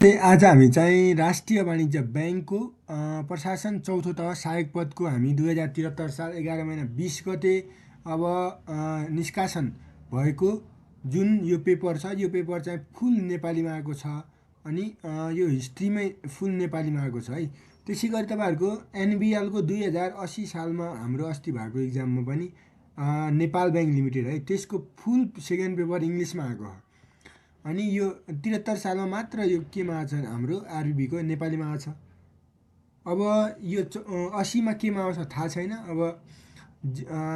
आज हामी चाहिँ राष्ट्रिय वाणिज्य ब्याङ्कको प्रशासन चौथो तह सहायक पदको हामी 2073 साल 11 महिना 20 गते अब निष्कासन भएको जुन यो पेपर छ, यो पेपर चाहिँ फुल नेपालीमा आएको छ। अनि यो हिस्ट्रीमै फुल नेपालीमा आएको छ है। त्यसै गरी तपाईँहरूको एनबिएलको 2080 सालमा हाम्रो अस्ति भएको इक्जाममा पनि नेपाल ब्याङ्क लिमिटेड है, त्यसको फुल सेकेन्ड पेपर इङ्ग्लिसमा आएको हो। अनि यो 73 सालमा मात्र यो केमा आएको छ, हाम्रो आरबिको नेपालीमा आएको छ। अब यो 80मा केमा आउँछ थाहा छैन। अब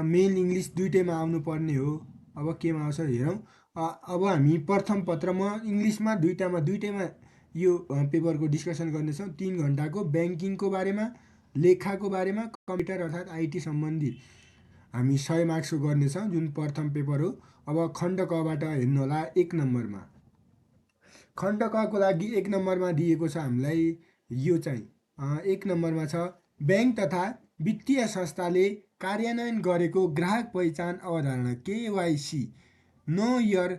मेन इङ्ग्लिस दुइटैमा आउनुपर्ने हो। अब केमा आउँछ हेरौँ। अब हामी प्रथम पत्र म इङ्ग्लिसमा दुइटैमा यो पेपरको डिस्कसन गर्नेछौँ। 3 घन्टाको ब्याङ्किङको बारेमा, लेखाको बारेमा, कम्प्युटर अर्थात् आइटी सम्बन्धी हामी 100 मार्क्सको गर्नेछौँ, जुन प्रथम पेपर हो। अब खण्ड कबाट हेर्नु होला। 1 नम्बरमा खण्ड कको लागि 1 नम्बरमा दिएको छ हामीलाई। यो चाहिँ 1 नम्बरमा छ, ब्याङ्क तथा वित्तीय संस्थाले कार्यान्वयन गरेको ग्राहक पहिचान अवधारणा केवाइसी नो यर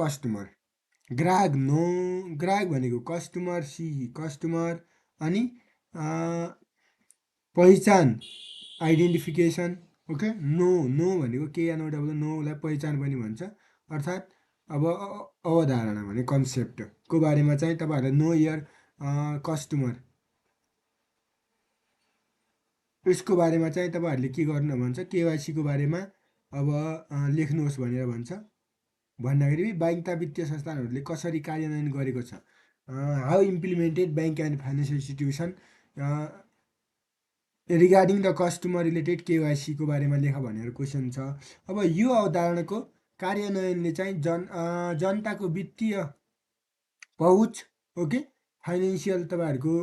कस्टमर। ग्राहक भनेको कस्टमर, कस्टमर, अनि पहिचान आइडेन्टिफिकेसन। ओके, नो भनेको केएनओडब्लु, नोलाई पहिचान पनि भन्छ। अर्थात् अब अवधारणा भने कन्सेप्टको बारेमा चाहिँ तपाईँहरूले नो यर कस्टमर, यसको बारेमा चाहिँ तपाईँहरूले के गर्नु भन्छ, केवाइसीको बारेमा अब लेख्नुहोस् भनेर भन्छ। भन्दाखेरि ब्याङ्क तथा वित्तीय संस्थानहरूले कसरी कार्यान्वयन गरेको छ, how implemented bank and financial institution regarding the customer related केवाइसीको बारेमा लेख भनेर क्वेसन छ। अब यो अवधारणाको कार्यान्वयनले चाहिँ जनताको वित्तीय पहुँच, ओके, फाइनेन्सियल तपाईँहरूको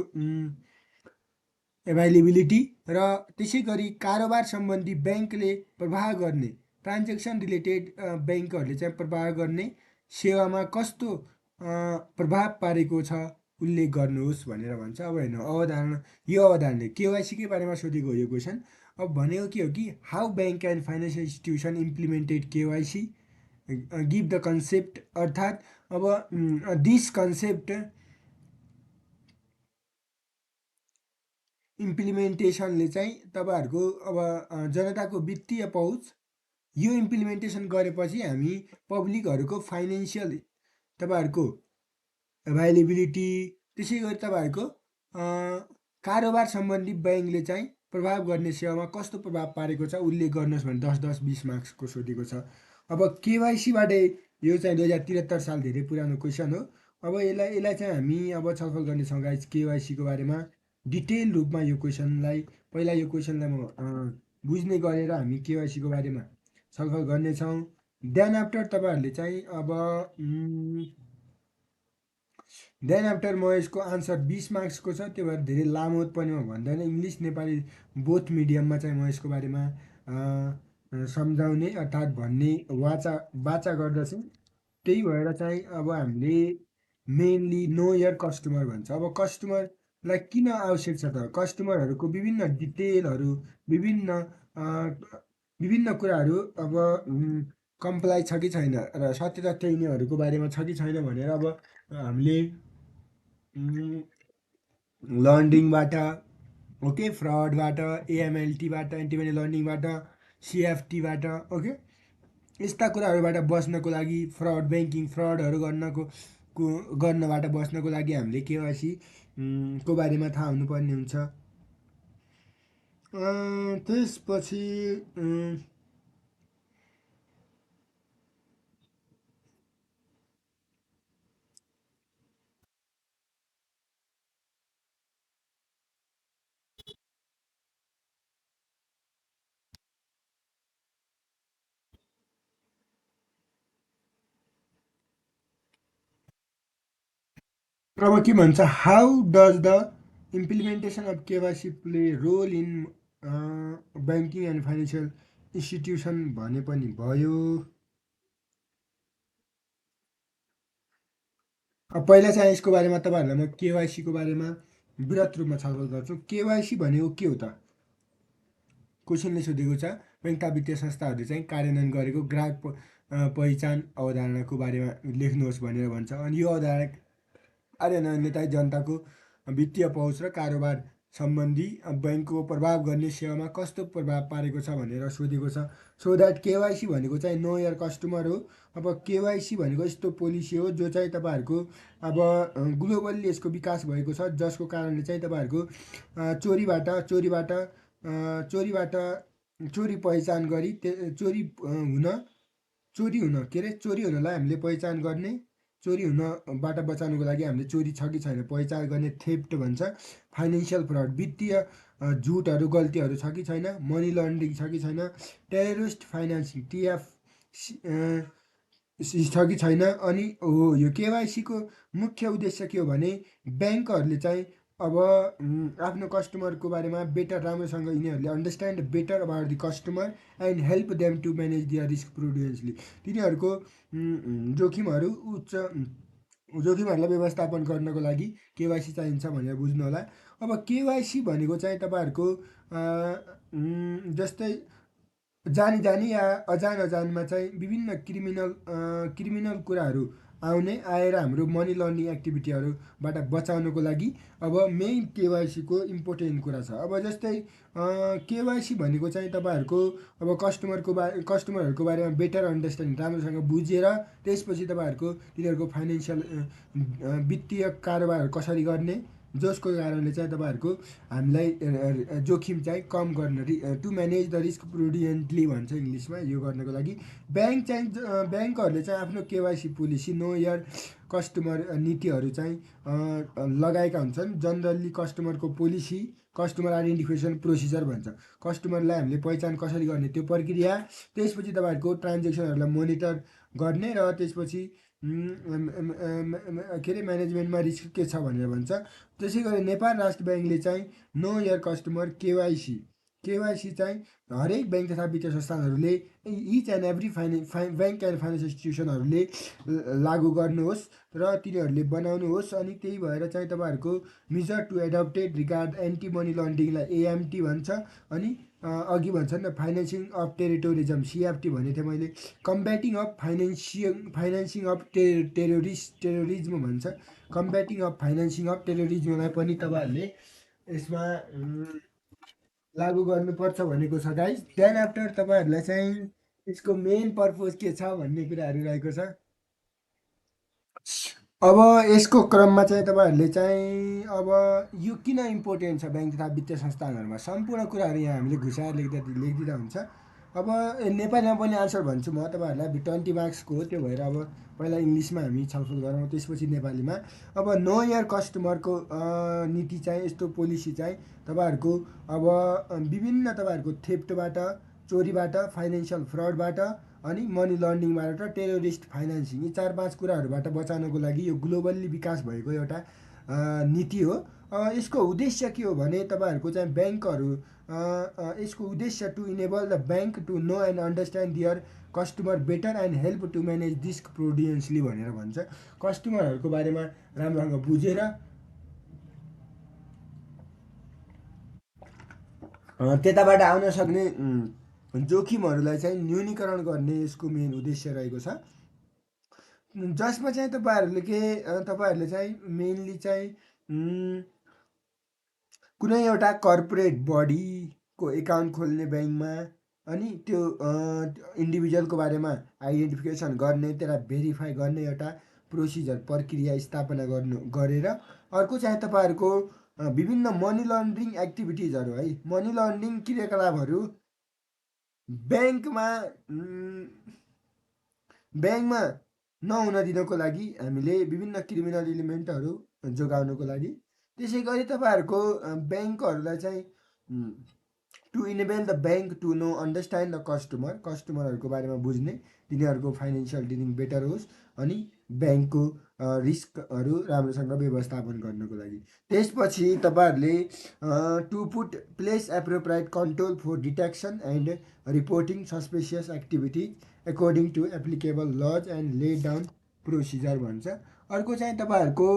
एभाइलेबिलिटी र त्यसै गरी कारोबार सम्बन्धी ब्याङ्कले प्रवाह गर्ने ट्रान्जेक्सन रिलेटेड ब्याङ्कहरूले चाहिँ प्रवाह गर्ने सेवामा कस्तो प्रभाव पारेको छ उल्लेख गर्नुहोस् भनेर भन्छ। अब हेर्नु अवधारणा, यो अवधारणाले केवाइसीकै बारेमा सोधेको हो यो क्वेसन। अब भनेको के हो कि how bank and financial institution implemented KYC, give the concept. अर्थात् अब दिस कन्सेप्ट इम्प्लिमेन्टेसनले चाहिँ तपाईँहरूको अब जनताको वित्तीय पहुँच, यो इम्प्लिमेन्टेसन गरेपछि हामी पब्लिकहरूको फाइनेन्सियल तपाईँहरूको एभाइलेबिलिटी, त्यसै गरी तपाईँहरूको कारोबार सम्बन्धी ब्याङ्कले चाहिँ प्रभाव गर्ने सेवामा कस्तो प्रभाव पारेको छ उल्लेख गर्नुहोस् भने 10-10-20 मार्क्सको सोधेको छ। अब केवाइसीबाट यो चाहिँ 2073 साल धेरै पुरानो क्वेसन हो। अब यसलाई चाहिँ हामी अब छलफल गर्नेछौँ गाइज केवाइसीको बारेमा डिटेल रूपमा। यो क्वेसनलाई पहिला यो क्वेसनलाई म बुझ्ने गरेर हामी केवाइसीको बारेमा छलफल गर्नेछौँ। देन आफ्टर तपाईँहरूले चाहिँ अब देन आफ्टर म यसको आन्सर 20 मार्क्सको छ, त्यो भएर धेरै लामो पनि म भन्दैन। इङ्ग्लिस नेपाली बोथ मिडियममा चाहिँ म यसको बारेमा सम्झाउने अर्थात् भन्ने वाचा गर्दछु। त्यही भएर चाहिँ अब हामीले मेनली नो यर कस्टमर भन्छ। अब कस्टमरलाई किन आवश्यक छ त, कस्टमरहरूको विभिन्न डिटेलहरू, विभिन्न कुराहरू अब कम्प्लाई छ कि छैन र सत्य तथ्य यिनीहरूको बारेमा छ कि छैन भनेर अब हामीले लन्डिङबाट, ओके, फ्रडबाट, एएमएलटीबाट, एन्टी मनी लन्डिङबाट, सिएफटीबाट, ओके, यस्ता कुराहरूबाट बस्नको लागि, फ्रड ब्याङ्किङ फ्रडहरू गर्नबाट बस्नको लागि हामीले केवाइसी को बारेमा थाहा हुनुपर्ने हुन्छ। त्यसपछि अब के भन्छ, how does the implementation of KYC play role in banking and financial institution भने पनि भयो। अब पहिला चाहिँ यसको बारेमा तपाईँहरूलाई म केवाइसीको बारेमा विरत रूपमा छलफल गर्छु। केवाइसी भनेको के हो त? क्वेसनले सोधेको छ ब्याङ्क तथा वित्तीय संस्थाहरूले चाहिँ कार्यान्वयन गरेको पहिचान अवधारणाको बारेमा लेख्नुहोस् भनेर भन्छ। अनि यो अवधारणा कार्यान्वयनले चाहिँ जनताको वित्तीय पहुँच र कारोबार सम्बन्धी बैङ्कको प्रभाव गर्ने सेवामा कस्तो प्रभाव पारेको छ भनेर सोधेको छ। सो द्याट केवाइसी भनेको चाहिँ नो योर कस्टमर हो। अब केवाइसी भनेको यस्तो पोलिसी हो जो चाहिँ तपाईँहरूको अब ग्लोबल्ली यसको विकास भएको छ, जसको कारणले चाहिँ तपाईँहरूको चोरी पहिचान गरी चोरी हुनलाई हामीले पहिचान गर्ने, चोरी हुनबाट बचाउनुको लागि हामीले चोरी छ कि छैन पहिचान गर्ने थेफ्ट भन्छ। फाइनेन्सियल फ्रड वित्तीय झुटहरू गल्तीहरू छ कि छैन, मनी लन्ड्रिङ छ कि छैन, टेररिस्ट फाइनेन्सिङ टिएफ छ कि छैन। अनि हो यो केवाइसीको मुख्य उद्देश्य के हो भने ब्याङ्कहरूले चाहिँ अब आफ्नो कस्टमरको बारेमा बेटर राम्रोसँग यिनीहरूले understand better about the customer and help them to manage their risk prudently. तिनीहरूको जोखिमहरूलाई व्यवस्थापन गर्नको लागि केवाइसी चाहिन्छ भनेर बुझ्नु होला। अब केवाइसी भनेको चाहिँ तपाईँहरूको जस्तै जानी या अजानमा चाहिँ विभिन्न क्रिमिनल कुराहरू आएर हाम्रो मनी लन्ड्रिङ एक्टिभिटीहरूबाट बचाउनको लागि अब मेन केवाइसीको इम्पोर्टेन्ट कुरा छ। अब जस्तै केवाइसी भनेको चाहिँ तपाईँहरूको अब कस्टमरहरूको बारेमा बेटर अन्डरस्ट्यान्डिङ राम्रोसँग बुझेर त्यसपछि तपाईँहरूको तिनीहरूको फाइनेन्सियल वित्तीय कारोबारहरू कसरी गर्ने, जसको कारणले चाहिँ तपाईँहरूको हामीलाई जोखिम चाहिँ कम गर्न to manage the risk prudently भन्छ इङ्ग्लिसमा। यो गर्नको लागि ब्याङ्कहरूले चाहिँ आफ्नो KYC policy know your customer नीतिहरू चाहिँ लगाएका हुन्छन्। जनरली कस्टमरको पोलिसी कस्टमर आइडेन्टिफिकेसन प्रोसिजर भन्छ। कस्टमरलाई हामीले पहिचान कसरी गर्ने त्यो प्रक्रिया, त्यसपछि तपाईँहरूको ट्रान्जेक्सनहरूलाई मोनिटर गर्ने र त्यसपछि के अरे म्यानेजमेन्टमा रिस्क के छ भनेर भन्छ। त्यसै गरी नेपाल राष्ट्र ब्याङ्कले चाहिँ नो योर कस्टमर केवाइसी चाहिँ हरेक ब्याङ्क तथा वित्तीय संस्थानहरूले each and every bank and financial इन्स्टिट्युसनहरूले लागू गर्नुहोस् र तिनीहरूले बनाउनुहोस्। अनि त्यही भएर चाहिँ तपाईँहरूको major to adapted regard anti money लन्ड्रिङलाई एएमटी भन्छ। अनि अघि भन्छन् न फाइनेन्सिङ अफ टेरिटोरिज्म सिएफटी भनेको थिएँ मैले, कम्ब्याटिङ अफ फाइनेन्सिङ अफ टेरोरिज्म भन्छ। कम्ब्याटिङ अफ फाइनेन्सिङ अफ टेरोरिज्मलाई पनि तपाईँहरूले यसमा लागू गर्नुपर्छ भनेको छ गाइज। देन आफ्टर तपाईँहरूलाई चाहिँ यसको मेन पर्पज के छ भन्ने कुराहरू रहेको छ। अब यसको क्रममा चाहिँ तपाईँहरूले चाहिँ अब यो किन इम्पोर्टेन्ट छ ब्याङ्क तथा वित्तीय संस्थानहरूमा सम्पूर्ण कुराहरू यहाँ हामीले घुसाएर लेखिदिँदा हुन्छ। अब नेपालीमा पनि आन्सर भन्छु म तपाईँहरूलाई, 20 मार्क्सको हो, त्यो भएर अब पहिला इङ्ग्लिसमा हामी छलफल गरौँ त्यसपछि नेपालीमा। अब नो योर कस्टमरको नीति चाहिँ यस्तो पोलिसी चाहिँ तपाईँहरूको अब विभिन्न तपाईँहरूको थेफ्टबाट, चोरीबाट, फाइनेन्सियल फ्रडबाट अनि मनी लन्ड्रिङबाट र टेरोरिस्ट फाइनेन्सिङ यी 4-5 कुराहरूबाट बचाउनको लागि यो ग्लोबल्ली विकास भएको एउटा नीति हो। यसको उद्देश्य के हो भने तपाईँहरूको चाहिँ ब्याङ्कहरू यसको उद्देश्य to enable the bank to know and understand their customer better and help to manage risk prudently भनेर भन्छ। कस्टमरहरूको बारेमा राम्रोसँग बुझेर त्यताबाट आउन सक्ने जोखिमहरूलाई चाहिँ न्यूनीकरण गर्ने यसको मेन उद्देश्य रहेको छ। जसमा चाहिँ तपाईँहरूले चाहिँ मेनली चाहिँ कुनै एउटा कर्पोरेट बडीको एकाउन्ट खोल्ने ब्याङ्कमा अनि त्यो इन्डिभिजुअलको बारेमा आइडेन्टिफिकेसन गर्ने, त्यसलाई भेरिफाई गर्ने एउटा प्रोसिजर प्रक्रिया स्थापना गरेर अर्को चाहिँ तपाईँहरूको विभिन्न मनी लन्ड्रिङ एक्टिभिटिजहरू है, मनी लन्ड्रिङ क्रियाकलापहरू ब्याङ्कमा नहुन दिनको लागि हामीले विभिन्न क्रिमिनल इलिमेन्टहरू जोगाउनको लागि। त्यसै गरी तपाईँहरूको ब्याङ्कहरूलाई चाहिँ to enable the bank to know understand the कस्टमरहरूको बारेमा बुझ्ने, तिनीहरूको फाइनेन्सियल डिलिङ बेटर होस् अनि ब्याङ्कको रिस्कहरू राम्रोसँग व्यवस्थापन गर्नको लागि। त्यसपछि तपाईँहरूले to put place appropriate control for detection and reporting suspicious activity according to applicable laws and lay down procedure भन्छ। अर्को चाहिँ तपाईँहरूको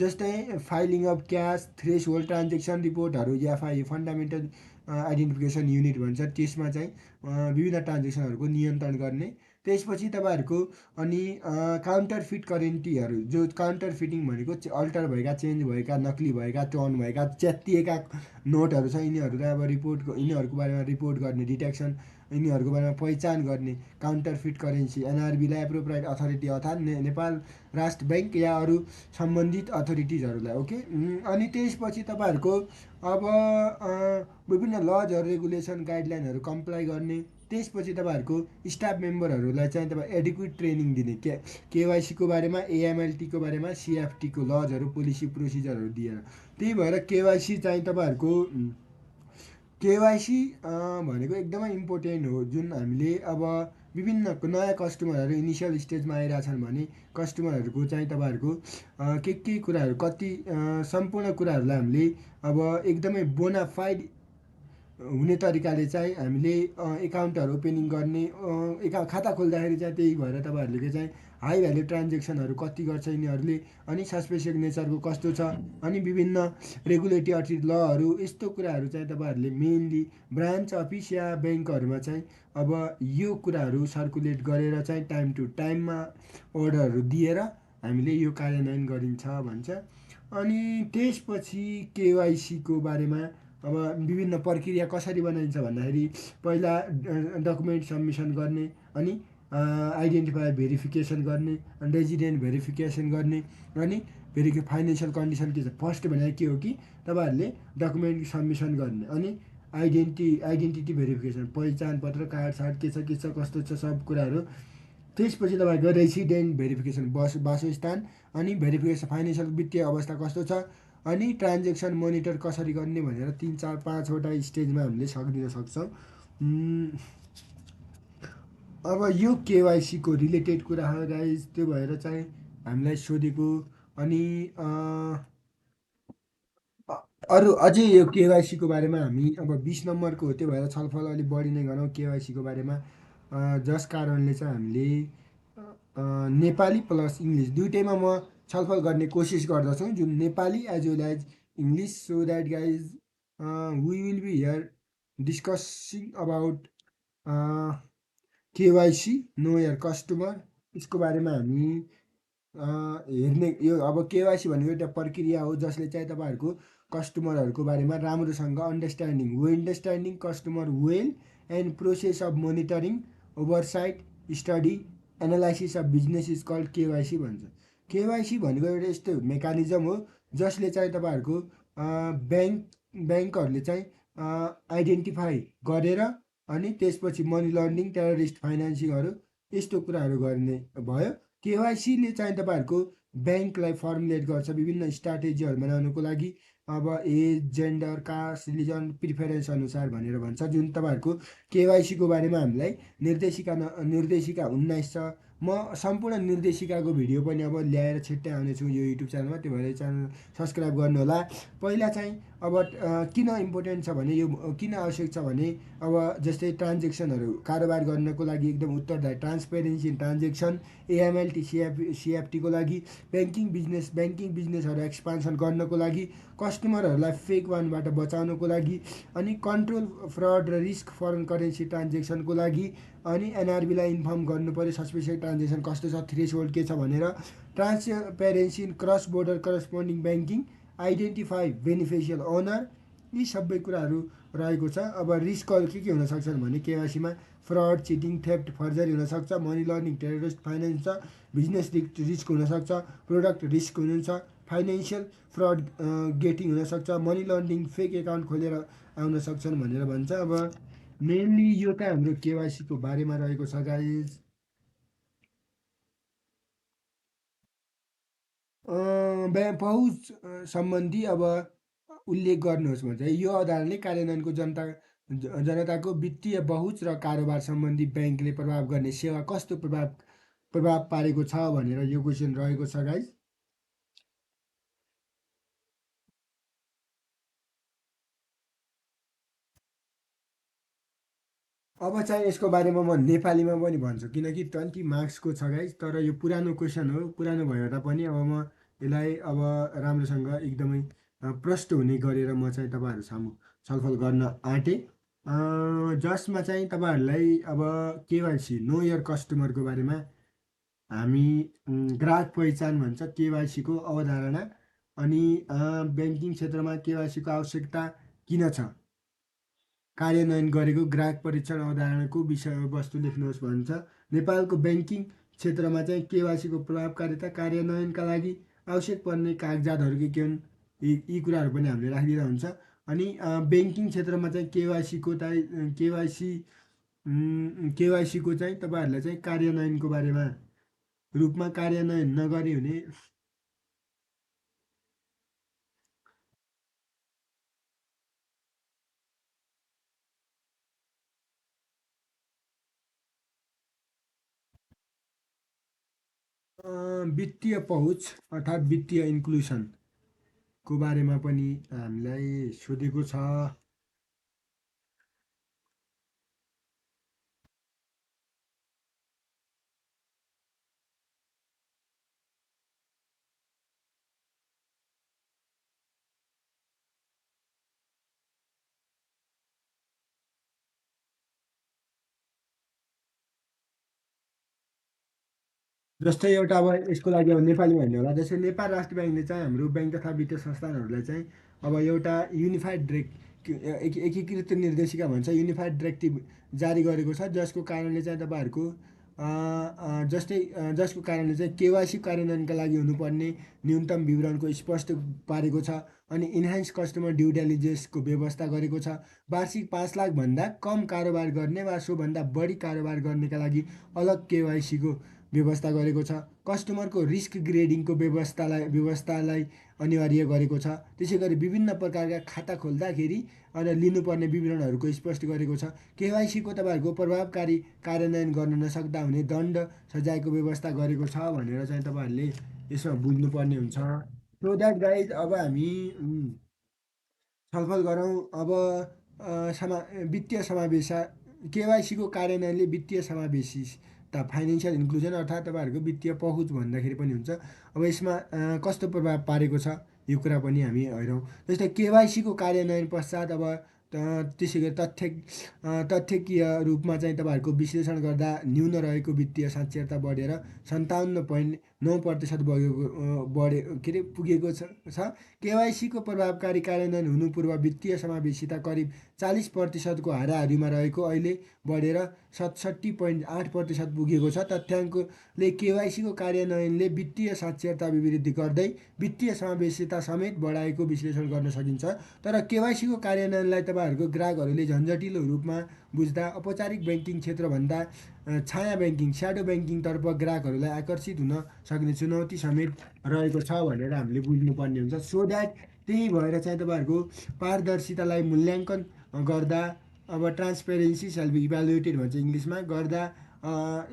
जस्तै filing of cash threshold transaction रिपोर्टहरू एफआई फन्डामेन्टल आइडेन्टिफिकेसन युनिट भन्छ, त्यसमा चाहिँ विभिन्न ट्रान्जेक्सनहरूको नियन्त्रण गर्ने। त्यसपछि तपाईँहरूको अनि काउन्टर फिट करेन्सीहरू, जो काउन्टर फिटिङ भनेको अल्टर भएका, चेन्ज भएका, नक्ली भएका, टर्न भएका, च्यातिएका नोटहरू छ, यिनीहरूलाई अब यिनीहरूको बारेमा रिपोर्ट गर्ने, डिटेक्सन, यिनीहरूको बारेमा पहिचान गर्ने, काउन्टर फिट करेन्सी, एनआरबीलाई एप्रोप्राइट अथोरिटी अर्थात् नेपाल राष्ट्र ब्याङ्क या अरू सम्बन्धित अथोरिटिजहरूलाई। ओके। अनि त्यसपछि तपाईँहरूको अब विभिन्न लजहरू, रेगुलेसन, गाइडलाइनहरू कम्प्लाई गर्ने। त्यसपछि तपाईँहरूको स्टाफ मेम्बरहरूलाई चाहिँ तपाईँ एडिक्वेट ट्रेनिङ दिने, केवाइसीको बारेमा, एएमएलटीको बारेमा, सिएफटीको लजहरू, पोलिसी, प्रोसिजरहरू दिएर। त्यही भएर केवाइसी चाहिँ तपाईँहरूको केवाइसी भनेको एकदमै इम्पोर्टेन्ट हो। जुन हामीले अब विभिन्न नयाँ कस्टमरहरू इनिसियल स्टेजमा आइरहेछन् भने कस्टमरहरूको चाहिँ तपाईँहरूको के कुराहरू, कति सम्पूर्ण कुराहरूलाई हामीले अब एकदमै बोनाफाइड हुने तरिकाले चाहिँ हामीले एकाउन्टहरू ओपनिङ गर्ने, खाता खोल्दाखेरि चाहिँ त्यही भएर तपाईँहरूले चाहिँ हाई भ्याल्यु ट्रान्जेक्सनहरू कति गर्छ यिनीहरूले, अनि सस्पेसिक नेचरको कस्तो छ, अनि विभिन्न रेगुलेटरी अथोरिटी लहरू, यस्तो कुराहरू चाहिँ तपाईँहरूले मेनली ब्रान्च अफिस या ब्याङ्कहरूमा चाहिँ अब यो कुराहरू सर्कुलेट गरेर चाहिँ टाइम टु टाइममा अर्डरहरू दिएर हामीले यो कार्यान्वयन गरिन्छ भन्छ। अनि त्यसपछि केवाइसीको बारेमा अब विभिन्न प्रक्रिया कसरी बनाइन्छ भन्दाखेरि पहिला डकुमेन्ट सबमिसन गर्ने, अनि आइडेन्टिफायर भेरिफिकेसन गर्ने, अनि रेजिडेन्ट भेरिफिकेसन गर्ने, अनि फेरि फाइनेन्सियल कन्डिसन के छ, फर्स्ट भनेको के हो कि तपाईँहरूले डकुमेन्ट सबमिसन गर्ने, अनि आइडेन्टिटी भेरिफिकेसन, पहिचान पत्र, कार्ड सार्ड के छ कस्तो छ सब कुराहरू। त्यसपछि तपाईँको रेसिडेन्ट भेरिफिकेसन, वासस्थान, अनि भेरिफिकेसन फाइनेन्सियल वित्तीय अवस्था कस्तो छ, अनि ट्रान्जेक्सन मोनिटर कसरी गर्ने भनेर 3, 4, 5वटा स्टेजमा हामीले सकिदिन सक्छौँ। अब यो केवाइसीको रिलेटेड कुरा हो गाइज, त्यो भएर चाहिँ हामीलाई सोधेको। अनि अरू अझै यो केवाइसीको बारेमा हामी अब 20 नम्बरको हो, त्यो भएर छलफल अलिक बढी नै गरौँ केवाइसीको बारेमा, जस कारणले चाहिँ हामीले नेपाली प्लस इङ्ग्लिस दुइटैमा म छलफल गर्ने कोसिस गर्दछु, जुन Nepali as well as English, so that guys we will be here discussing about KYC, know your customer, यसको बारेमा हामी हेर्ने। यो अब केवाइसी भनेको एउटा प्रक्रिया हो जसले चाहिँ तपाईँहरूको कस्टमरहरूको बारेमा राम्रोसँग understanding customer well and process of monitoring, oversight, study, analysis of business is called KYC भन्छ। केवाइसी भनेको एउटा यस्तो मेकानिजम हो जसले चाहिँ तपाईँहरूको ब्याङ्कहरूले चाहिँ आइडेन्टिफाई गरेर अनि त्यसपछि मनी लन्ड्रिङ, टेररिस्ट फाइनेन्सिङहरू, यस्तो कुराहरू गर्ने भयो। केवाइसीले चाहिँ तपाईँहरूको ब्याङ्कलाई फर्मुलेट गर्छ विभिन्न स्ट्राटेजीहरू बनाउनुको लागि, अब age, gender, caste, religion, preference अनुसार भनेर भन्छ। जुन तपाईँहरूको केवाइसीको बारेमा हामीलाई निर्देशिका 19 छ। म सम्पूर्ण निर्देशिकाको भिडियो पनि अब ल्याएर छिट्टै आउनेछु यो युट्युब च्यानलमा, त्यो भएर च्यानल सब्सक्राइब गर्नुहोला। पहिला चाहिँ अब किन इम्पोर्टेन्ट छ भने, यो किन आवश्यक छ भने, अब जस्तै ट्रान्जेक्सनहरू कारोबार गर्नको लागि एकदम उत्तरदायी, ट्रान्सपेरेन्सी इन ट्रान्जेक्सन, एएमएलटी, सिएफटीको लागि, ब्याङ्किङ बिजनेसहरू एक्सपान्सन गर्नको लागि, कस्टमरहरूलाई फेक वानबाट बचाउनको लागि, अनि कन्ट्रोल फ्रड र रिस्क फरेन करेन्सी ट्रान्जेक्सनको लागि, अनि एनआरबीलाई इन्फर्म गर्नु पऱ्यो सस्पेसियल ट्रान्जेक्सन कस्तो छ, थ्रेसहोल्ड के छ भनेर, transparency in cross border corresponding banking, identify beneficial owner, यी सबै कुराहरू रहेको छ। अब रिस्कहरू के हुनसक्छन् भने केवाइसीमा फ्रड, चिटिङ, थेफ्ट, फर्जरी हुनसक्छ, मनी लन्ड्रिङ, टेररिस्ट फाइनेन्स छ, बिजनेस रिस्क हुनसक्छ, प्रोडक्ट रिस्क हुनुहुन्छ, फाइनेन्सियल फ्रड गेटिङ हुनसक्छ, मनी लन्ड्रिङ, फेक एकाउन्ट खोलेर आउन सक्छन् भनेर भन्छ। अब मेनली यो त हाम्रो केवाइसीको बारेमा रहेको छ गाइज। पहुँच सम्बन्धी अब उल्लेख गर्नुहोस् भन्छ। यो आधारले कार्यान्वयनको जनताको वित्तीय पहुँच र कारोबार सम्बन्धी ब्याङ्कले प्रभाव गर्ने सेवा कस्तो प्रभाव पारेको छ भनेर यो क्वेसन रहेको छ गाइज। अब चाहिँ यसको बारेमा म नेपालीमा पनि भन्छु किनकि 20 मार्क्सको छ गाइज, तर यो पुरानो क्वेसन हो, पुरानो भएर पनि अब म यसलाई अब राम्रोसँग एकदमै प्रष्ट हुने गरेर म चाहिँ तपाईँहरू सामु छलफल गर्न आँटेँ। जसमा चाहिँ तपाईँहरूलाई अब केवाइसी नो इयर कस्टमरको बारेमा हामी ग्राहक पहिचान भन्छ केवाइसीको अवधारणा अनि ब्याङ्किङ क्षेत्रमा केवाइसीको आवश्यकता किन छ कार्यान्वयन गरेको ग्राहक परीक्षण अवधारणाको विषयवस्तु लेख्नुहोस् भन्छ। नेपालको ब्याङ्किङ क्षेत्रमा चाहिँ केवाइसीको प्रभावकारिता कार्यान्वयनका लागि आवश्यक पर्ने कागजातहरू के हुन् यी कुराहरू पनि हामीले राखिदिँदा हुन्छ। अनि ब्याङ्किङ क्षेत्रमा चाहिँ केवाइसीको चाहिँ तपाईँहरूलाई चाहिँ कार्यान्वयनको बारेमा रूपमा कार्यान्वयन नगरी हुने वित्तीय पहुँच अर्थात् वित्तीय इन्क्लुसनको बारेमा पनि हामीलाई सोधेको छ। जस्तै एउटा अब यसको लागि अब नेपालीमा हेर्ने होला जस्तै नेपाल राष्ट्र ब्याङ्कले चाहिँ हाम्रो ब्याङ्क तथा वित्तीय संस्थानहरूलाई चाहिँ अब एउटा युनिफाइड एकीकृत निर्देशिका भन्छ युनिफाइड डिरेक्टिभ जारी गरेको छ जसको कारणले चाहिँ तपाईँहरूको जसको कारणले चाहिँ केवाइसी कार्यान्वयनका लागि हुनुपर्ने न्यूनतम विवरणको स्पष्ट पारेको छ अनि इन्हान्स कस्टमर ड्यु डेलिजेन्सको व्यवस्था गरेको छ। वार्षिक 5 लाखभन्दा कम कारोबार गर्ने वा सोभन्दा बढी कारोबार गर्नेका लागि अलग केवाइसीको व्यवस्था गरेको छ। कस्टमरको रिस्क ग्रेडिङको व्यवस्थालाई अनिवार्य गरेको छ। त्यसै गरी विभिन्न प्रकारका खाता खोल्दाखेरि अनि लिनुपर्ने विवरणहरूको स्पष्ट गरेको छ। केवाइसीको तपाईँहरूको प्रभावकारी कार्यान्वयन गर्न नसक्दा हुने दण्ड सजायको व्यवस्था गरेको छ भनेर चाहिँ तपाईँहरूले यसमा बुझ्नुपर्ने हुन्छ। सो द्याट गाइज अब हामी छलफल गरौँ अब वित्तीय समावेश केवाइसीको कार्यान्वयनले वित्तीय समावेशिता फाइनेन्सियल इन्क्लुजन अर्थात् तपाईँहरूको वित्तीय पहुँच भन्दाखेरि पनि हुन्छ। अब यसमा कस्तो प्रभाव पारेको छ यो कुरा पनि हामी हेरौँ। जस्तै केवाइसीको कार्यान्वयन पश्चात अब त्यसै गरी तथ्यकीय रूपमा चाहिँ तपाईँहरूको विश्लेषण गर्दा न्यून रहेको वित्तीय साक्षरता बढेर 57.9% पुगेको छ। केवाइसीको प्रभावकारी कार्यान्वयन हुनु पूर्व वित्तीय समावेशिता करिब 40%को हाराहारीमा रहेको अहिले बढेर 67.8% पुगेको छ। तथ्याङ्कले केवाइसीको कार्यान्वयनले वित्तीय साक्षरता अभिवृद्धि गर्दै वित्तीय समावेशिता समेत बढाएको विश्लेषण गर्न सकिन्छ। तर केवाइसीको कार्यान्वयनलाई तपाईँहरूको ग्राहकहरूले झन्झटिलो रूपमा बुझ्दा औपचारिक ब्याङ्किङ क्षेत्रभन्दा छाया ब्याङ्किङ स्याडो ब्याङ्किङतर्फ ग्राहकहरूलाई आकर्षित हुन सक्ने चुनौती समेत रहेको छ भनेर हामीले बुझ्नुपर्ने हुन्छ। सो द्याट त्यही भएर चाहिँ तपाईँहरूको पारदर्शितालाई मूल्याङ्कन गर्दा अब ट्रान्सपेरेन्सी सेल बी इभ्यालुएटेड भन्छ इङ्ग्लिसमा गर्दा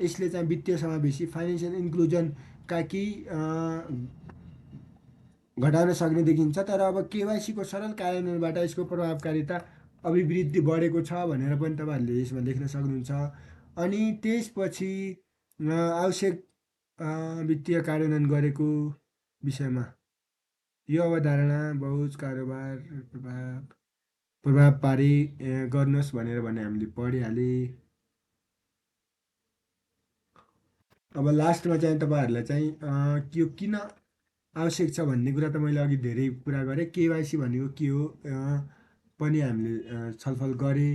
यसले चाहिँ वित्तीय समावेशी फाइनेन्सियल इन्क्लुजनका केही घटाउन सक्ने देखिन्छ। तर अब केवाइसीको सरल कार्यान्वयनबाट यसको प्रभावकारिता अभिवृद्धि बढेको छ भनेर पनि तपाईँहरूले यसमा लेख्न सक्नुहुन्छ। अनि त्यसपछि आवश्यक वित्तीय कार्यान्वयन गरेको विषयमा यो अवधारणा बहुत कारोबार प्रभाव पारे गर्नुहोस् भनेर भने हामीले पढिहाले। अब लास्टमा चाहिँ तपाईँहरूलाई चाहिँ यो किन आवश्यक छ भन्ने कुरा त मैले अघि धेरै कुरा गरेँ। केवाइसी भनेको के हो पनि हामीले छलफल गरेँ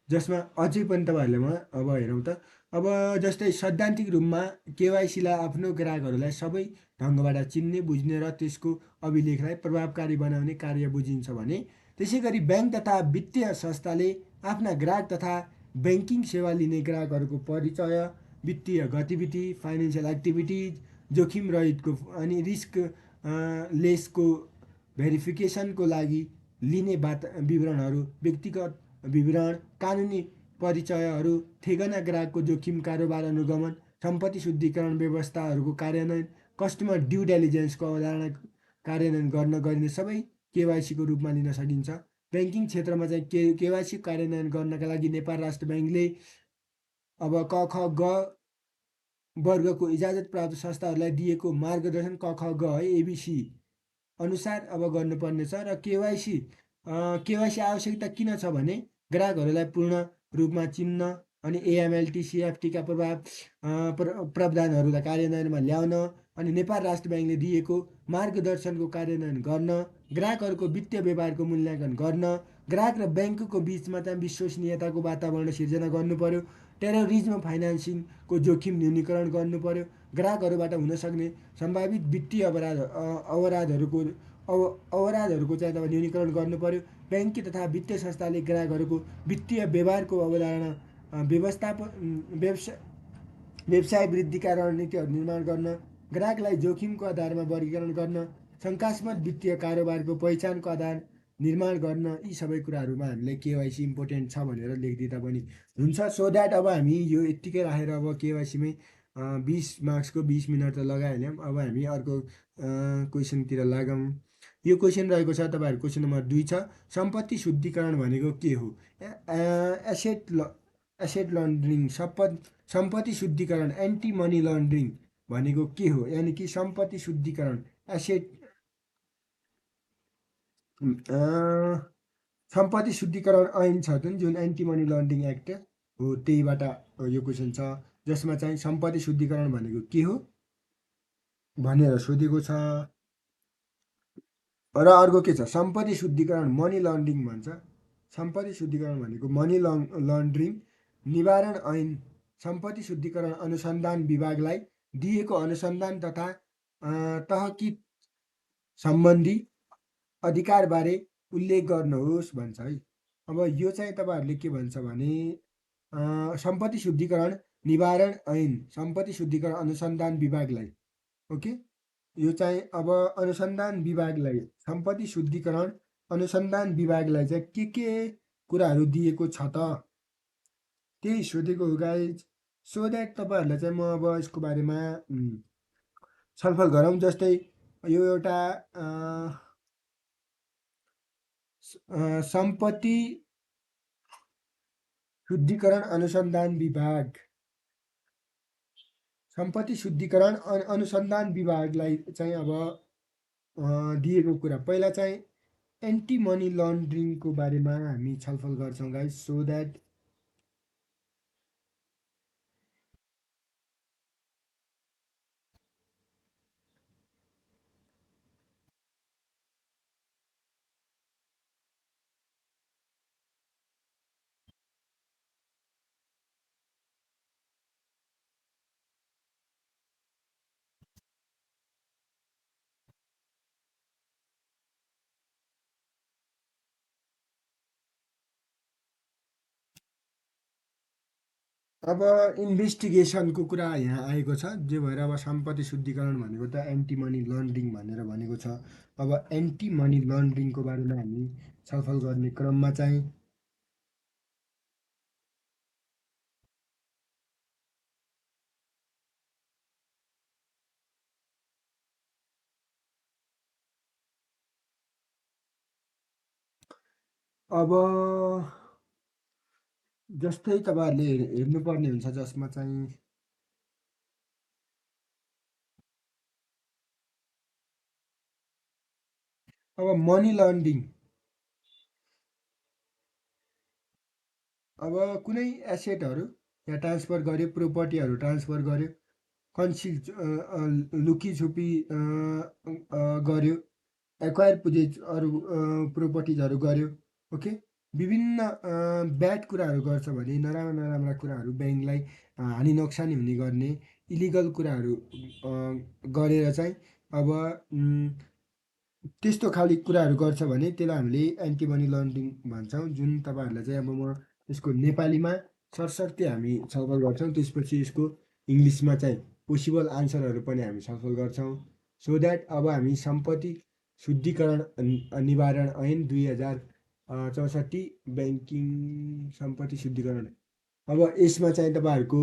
जसमा अझै पनि तपाईँहरूले म अब हेरौँ त अब जस्तै सैद्धान्तिक रूपमा केवाइसीलाई आफ्नो ग्राहकहरूलाई सबै ढङ्गबाट चिन्ने बुझ्ने र त्यसको अभिलेखलाई प्रभावकारी बनाउने कार्य बुझिन्छ भने त्यसै गरी ब्याङ्क तथा वित्तीय संस्थाले आफ्ना ग्राहक तथा ब्याङ्किङ सेवा लिने ग्राहकहरूको परिचय वित्तीय गतिविधि फाइनेन्सियल एक्टिभिटिज जोखिम रहितको अनि रिस्क लेसको भेरिफिकेसनको लागि लिने विवरणहरू व्यक्तिगत विवरण कानुनी परिचयहरू ठेगाना ग्राहकको जोखिम कारोबार अनुगमन सम्पत्ति शुद्धिकरण व्यवस्थाहरूको कार्यान्वयन कस्टमर ड्यु डेलिजेन्सको अवधारणा कार्यान्वयन गर्न गरिने सबै केवाइसीको रूपमा लिन सकिन्छ। ब्याङ्किङ क्षेत्रमा चाहिँ केवाइसी कार्यान्वयन गर्नका लागि नेपाल राष्ट्र ब्याङ्कले अब क ख ग वर्गको इजाजत प्राप्त संस्थाहरूलाई दिएको मार्गदर्शन क ख ग है एबिसी अनुसार अब गर्नुपर्ने छ। र केवाइसी आवश्यकता किन छ भने ग्राहकहरूलाई पूर्ण रूपमा चिन्न अनि एएमएलटी सिएफटीका प्रावधानहरूलाई कार्यान्वयनमा ल्याउन अनि नेपाल राष्ट्र ब्याङ्कले दिएको मार्गदर्शनको कार्यान्वयन गर्न, ग्राहकहरूको वित्तीय व्यवहारको मूल्याङ्कन गर्न, ग्राहक र ब्याङ्कको बिचमा चाहिँ विश्वसनीयताको वातावरण सिर्जना गर्नु पर्यो, टेररिज्म फाइनेन्सिङको जोखिम न्यूनीकरण गर्नु पर्यो, ग्राहकहरूबाट हुनसक्ने सम्भावित वित्तीय अवराधहरूको चाहिँ तपाईँ न्यूनीकरण गर्नु पर्यो। ब्याङ्किङ तथा वित्तीय संस्थाले ग्राहकहरूको वित्तीय व्यवहारको अवधारणा व्यवस्थापन व्यवसाय वृद्धिका रणनीतिहरू निर्माण गर्न, ग्राहकलाई जोखिमको आधारमा वर्गीकरण गर्न, शङ्कास्पद वित्तीय कारोबारको पहिचानको आधार निर्माण गर्न, यी सबै कुराहरूमा हामीलाई केवाइसी इम्पोर्टेन्ट छ भनेर लेखिदिँदा पनि हुन्छ। सो द्याट अब हामी यो यत्तिकै राखेर अब केवाइसीमै 20 मार्क्सको 20 मिनट त लगाइहाल्यौँ। अब हामी अर्को क्वेसनतिर लागौँ। यो क्वेसन रहेको छ तपाईँहरू क्वेसन नम्बर 2 छ, सम्पत्ति शुद्धिकरण भनेको के हो? एसेट लन्ड्रिङ सम्पत्ति शुद्धिकरण एन्टी मनी लन्ड्रिङ भनेको के हो? यानि कि सम्पत्ति शुद्धिकरण एसेट सम्पत्ति शुद्धिकरण ऐन छ जुन एन्टी मनी लन्ड्रिङ एक्ट हो, त्यहीबाट यो क्वेसन छ, जसमा चाहिँ सम्पत्ति शुद्धिकरण भनेको के हो भनेर सोधेको छ। र अर्को के छ? सम्पत्ति शुद्धिकरण मनी लन्ड्रिङ भन्छ। सम्पत्ति शुद्धिकरण भनेको मनी लन्ड्रिङ निवारण ऐन सम्पत्ति शुद्धिकरण अनुसन्धान विभागलाई दिएको अनुसन्धान तथा तहकिक सम्बन्धी अधिकारबारे उल्लेख गर्नुहोस् भन्छ है। अब यो चाहिँ तपाईँहरूले के भन्छ भने सम्पत्ति शुद्धिकरण निवारण ऐन सम्पत्ति शुद्धिकरण अनुसन्धान विभागलाई, ओके, यो चाहिँ अब अनुसन्धान विभागलाई सम्पत्ति शुद्धिकरण अनुसन्धान विभागलाई चाहिँ के कुराहरू दिएको छ त, त्यही सोधेको हो गाइज। सो द्याट तपाईँहरूलाई चाहिँ म अब यसको बारेमा छलफल गरौँ। जस्तै यो एउटा सम्पत्ति शुद्धिकरण अनुसन्धान विभाग, सम्पत्ति शुद्धिकरण अनुसन्धान विभागलाई चाहिँ अब दिएको कुरा पहिला चाहिँ एन्टी मनी लन्ड्रिङको बारेमा हामी छलफल गर्छौँ गाइज। सो द्याट अब इन्भेस्टिगेसनको कुरा यहाँ आएको छ, जे भएर अब सम्पत्ति शुद्धिकरण भनेको त एन्टी मनी लन्ड्रिङ भनेर भनेको छ। अब एन्टी मनी लन्ड्रिङको बारेमा हामी छलफल गर्ने क्रममा चाहिँ अब जस्तै तपाईँहरूले हेर्नुपर्ने हुन्छ, जसमा चाहिँ अब मनी लन्ड्रिङ, अब कुनै एसेटहरू यहाँ ट्रान्सफर गर्यो, प्रोपर्टीहरू ट्रान्सफर गर्यो, लुकी छुपी गर्यो, एक्वायर पुजेजहरू प्रोपर्टिजहरू गर्यो, ओके, विभिन्न ब्याड कुराहरू गर्छ भने नराम्रा कुराहरू ब्याङ्कलाई हानि नोक्सानी हुने गर्ने इलिगल कुराहरू गरेर चाहिँ अब त्यस्तो खालि कुराहरू गर्छ भने त्यसलाई हामीले एन्टी मनी लन्ड्रिङ भन्छौँ। जुन तपाईँहरूलाई चाहिँ अब म यसको नेपालीमा सरसर्ती हामी छलफल गर्छौँ, त्यसपछि यसको इङ्ग्लिसमा चाहिँ पोसिबल आन्सरहरू पनि हामी छलफल गर्छौँ। सो द्याट अब हामी सम्पत्ति शुद्धिकरण निवारण ऐन 2064 ब्याङ्किङ सम्पत्ति शुद्धिकरण, अब यसमा चाहिँ तपाईँहरूको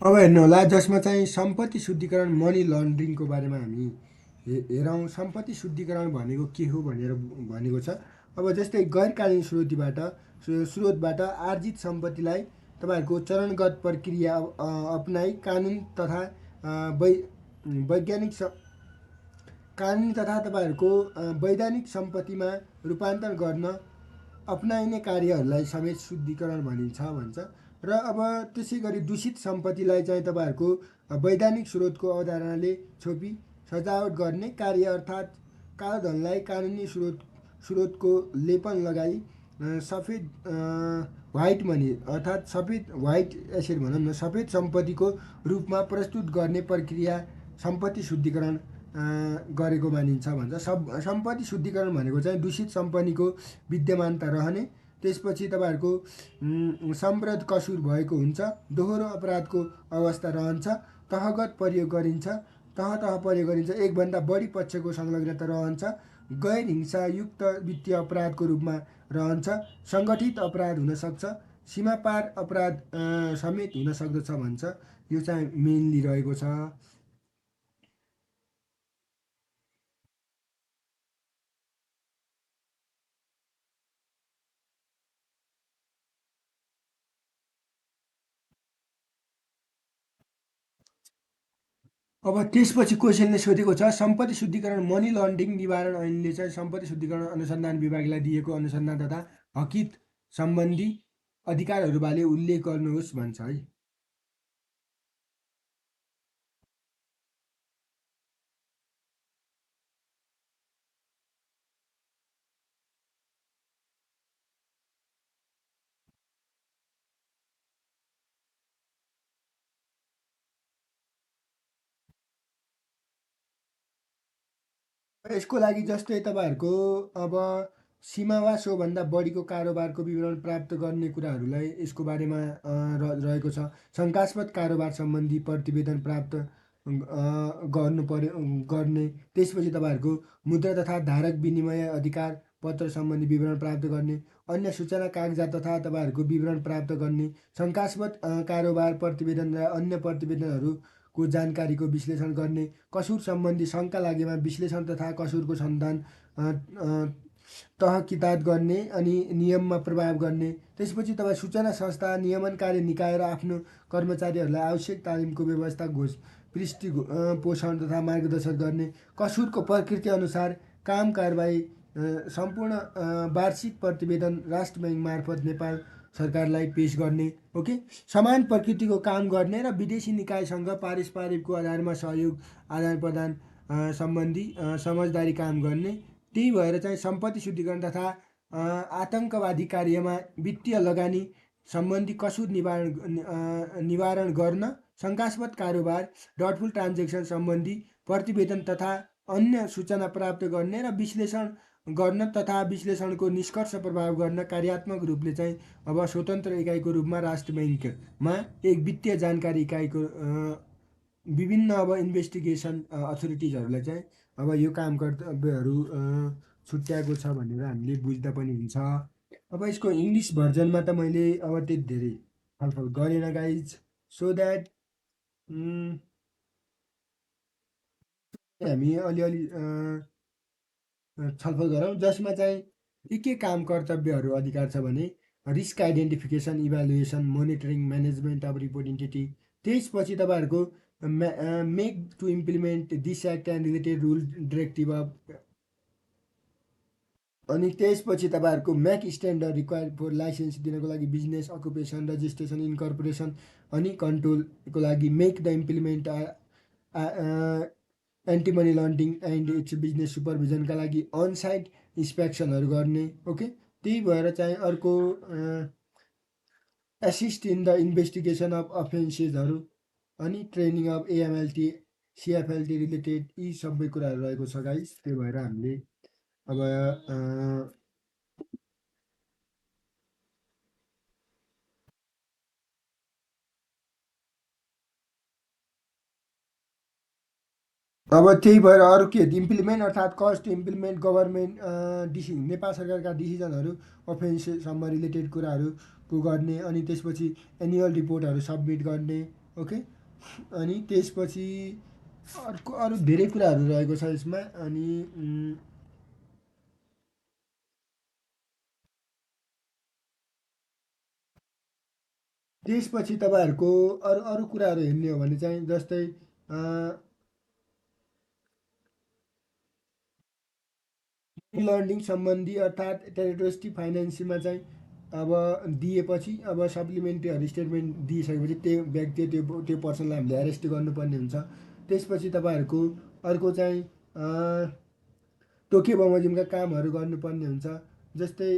अब हेर्नुहोला जसमा चाहिँ सम्पत्ति शुद्धिकरण मनी लन्ड्रिङको बारेमा हामी हेरौँ। सम्पत्ति शुद्धिकरण भनेको के हो भनेर भनेको छ। अब जस्तै गैरकानुनी स्रोतबाट आर्जित सम्पत्तिलाई तपाईँहरूको चरणगत प्रक्रिया अपनाई वै वैज्ञानिक कानुनी तथा तपाईँहरूको वैधानिक सम्पत्तिमा रूपान्तरण गर्न अपनाइने कार्यहरूलाई समेत शुद्धिकरण भनिन्छ भन्छ। र अब त्यसै गरी दूषित सम्पत्तिलाई चाहिँ तपाईँहरूको वैधानिक स्रोतको अवधारणाले छोपी सजावट गर्ने कार्य अर्थात् कालो धनलाई कानुनी स्रोतको लेपन लगाई सफेद व्हाइट मनी अर्थात् सफेद व्हाइट एसेट भनौँ न सफेद सम्पत्तिको रूपमा प्रस्तुत गर्ने प्रक्रिया सम्पत्ति शुद्धिकरण गरेको मानिन्छ भन्छ। सम्पत्ति शुद्धिकरण भनेको चाहिँ दूषित सम्पत्तिको विद्यमानता रहने, त्यसपछि तपाईँहरूको सम्प्रद कसुर भएको हुन्छ, दोहोरो अपराधको अवस्था रहन्छ, तहगत प्रयोग गरिन्छ, तह प्रयोग गरिन्छ, एकभन्दा बढी पक्षको संलग्नता रहन्छ, गैर हिंसायुक्त वित्तीय अपराधको रूपमा रहन्छ, सङ्गठित अपराध हुनसक्छ, सीमापार अपराध समेत हुन सक्दछ भन्छ। यो चाहिँ मेनली रहेको छ। अब त्यसपछि क्वेसनले सोधेको छ सम्पत्ति शुद्धिकरण मनी लन्ड्रिङ निवारण ऐनले चाहिँ सम्पत्ति शुद्धिकरण अनुसन्धान विभागलाई दिएको अनुसन्धान तथा हकित सम्बन्धी अधिकारहरूबारे उल्लेख गर्नुहोस् भन्छ है। यसको लागि जस्तै तपाईँहरूको अब सीमा वा सोभन्दा बढीको कारोबारको विवरण प्राप्त गर्ने कुराहरूलाई यसको बारेमा रहेको छ। शङ्कास्पद कारोबार सम्बन्धी प्रतिवेदन प्राप्त गर्नु पर्यो गर्ने, त्यसपछि तपाईँहरूको मुद्रा तथा धारक विनिमय अधिकार पत्र सम्बन्धी विवरण प्राप्त गर्ने, अन्य सूचना कागजात तथा तपाईँहरूको विवरण प्राप्त गर्ने, शङ्कास्पद कारोबार प्रतिवेदन र अन्य प्रतिवेदनहरूको जानकारीको विश्लेषण गर्ने, कसुर सम्बन्धी शङ्का लागेमा विश्लेषण तथा कसुरको सन्धान तहकिताब गर्ने अनि नियममा प्रभाव गर्ने, त्यसपछि तपाईँ सूचना संस्था नियमनकारी निकाय र आफ्नो कर्मचारीहरूलाई आवश्यक तालिमको व्यवस्था पृष्ठ पोषण तथा मार्गदर्शन गर्ने, कसुरको प्रकृति अनुसार काम कारबाही सम्पूर्ण वार्षिक प्रतिवेदन राष्ट्र बैङ्क मार्फत नेपाल सरकारलाई पेश गर्ने। ओके, समान प्रकृतिको काम गर्ने र विदेशी निकायसँग पारस्परिकको आधारमा सहयोग आदान प्रदान सम्बन्धी समझदारी काम गर्ने। त्यही भएर चाहिँ सम्पत्ति शुद्धिकरण तथा आतङ्कवादी कार्यमा वित्तीय लगानी सम्बन्धी कसुर निवारण गर्न, शङ्कास्पद कारोबार डटफुल ट्रान्जेक्सन सम्बन्धी प्रतिवेदन तथा अन्य सूचना प्राप्त गर्ने र विश्लेषण गर्न तथा विश्लेषणको निष्कर्ष प्रभाव गर्न कार्यात्मक रूपले चाहिँ अब स्वतन्त्र इकाइको रूपमा राष्ट्र बैङ्कमा एक वित्तीय जानकारी इकाइको विभिन्न अब इन्भेस्टिगेसन अथोरिटिजहरूलाई चाहिँ अब यो काम कर्तव्यहरू छुट्याएको छ भनेर हामीले बुझ्दा पनि हुन्छ। अब यसको इङ्ग्लिस भर्जनमा त मैले अब त्यति धेरै छलफल गरेन गाइज, सो द्याट हामी अलिअलि छलफल गरौँ जसमा चाहिँ के काम कर्तव्यहरू अधिकार छ भने risk identification, evaluation, monitoring, management of report entity, त्यसपछि तपाईँहरूको make to implement this act and related rule directive of, अनि त्यसपछि तपाईँहरूको make standard required for license दिनको लागि बिजनेस अकुपेसन रजिस्ट्रेसन इन्कर्पोरेसन अनि कन्ट्रोलको लागि make the implement anti money laundering and its business सुपरभिजनका लागि अनसाइट इन्सपेक्सनहरू गर्ने। ओके, त्यही भएर चाहिँ अर्को assist in the investigation of अफेन्सेसहरू अनि ट्रेनिङ अफ एएमएलटी सिएफएलटी रिलेटेड यी सबै कुराहरू रहेको छ गाइस। त्यही भएर हामीले अब त्यही भएर अरू के इम्प्लिमेन्ट अर्थात् कस्ट इम्प्लिमेन्ट गभर्मेन्ट नेपाल सरकारका डिसिजनहरू अफेन्ससम्म रिलेटेड कुराहरू गर्ने, अनि त्यसपछि एनुअल रिपोर्टहरू सब्मिट गर्ने, ओके। अनि त्यसपछि अर्को अरू धेरै कुराहरू रहेको छ यसमा। अनि त्यसपछि तपाईँहरूको अरू अरू कुराहरू हेर्ने हो भने चाहिँ जस्तै लन्डिङ सम्बन्धी अर्थात् टेरिटोरिस्टिक फाइनेन्समा चाहिँ अब दिएपछि अब सप्लिमेन्ट्रीहरू स्टेटमेन्ट दिइसकेपछि त्यो व्यक्ति त्यो पर्सनलाई हामीले एरेस्ट गर्नुपर्ने हुन्छ। त्यसपछि तपाईँहरूको अर्को चाहिँ तोके बमोजिमका कामहरू गर्नुपर्ने हुन्छ। जस्तै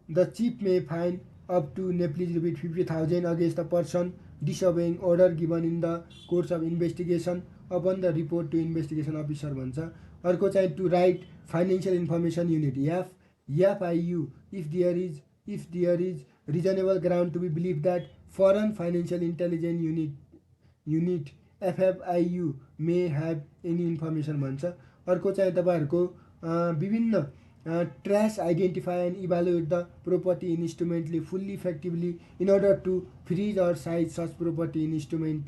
the chief may fine up to Nepalese rupees 50,000 against the person disobeying order given in the course of investigation upon the report to investigation officer भन्छ। अर्को चाहिँ to write financial information unit FIU if there is reasonable ground to be believe that foreign financial intelligence unit FFIU may have any information भन्छ। अर्को चाहिँ तपाईँहरूको विभिन्न trace identify and evaluate the property instrumentally fully effectively in order to freeze or seize such property instrument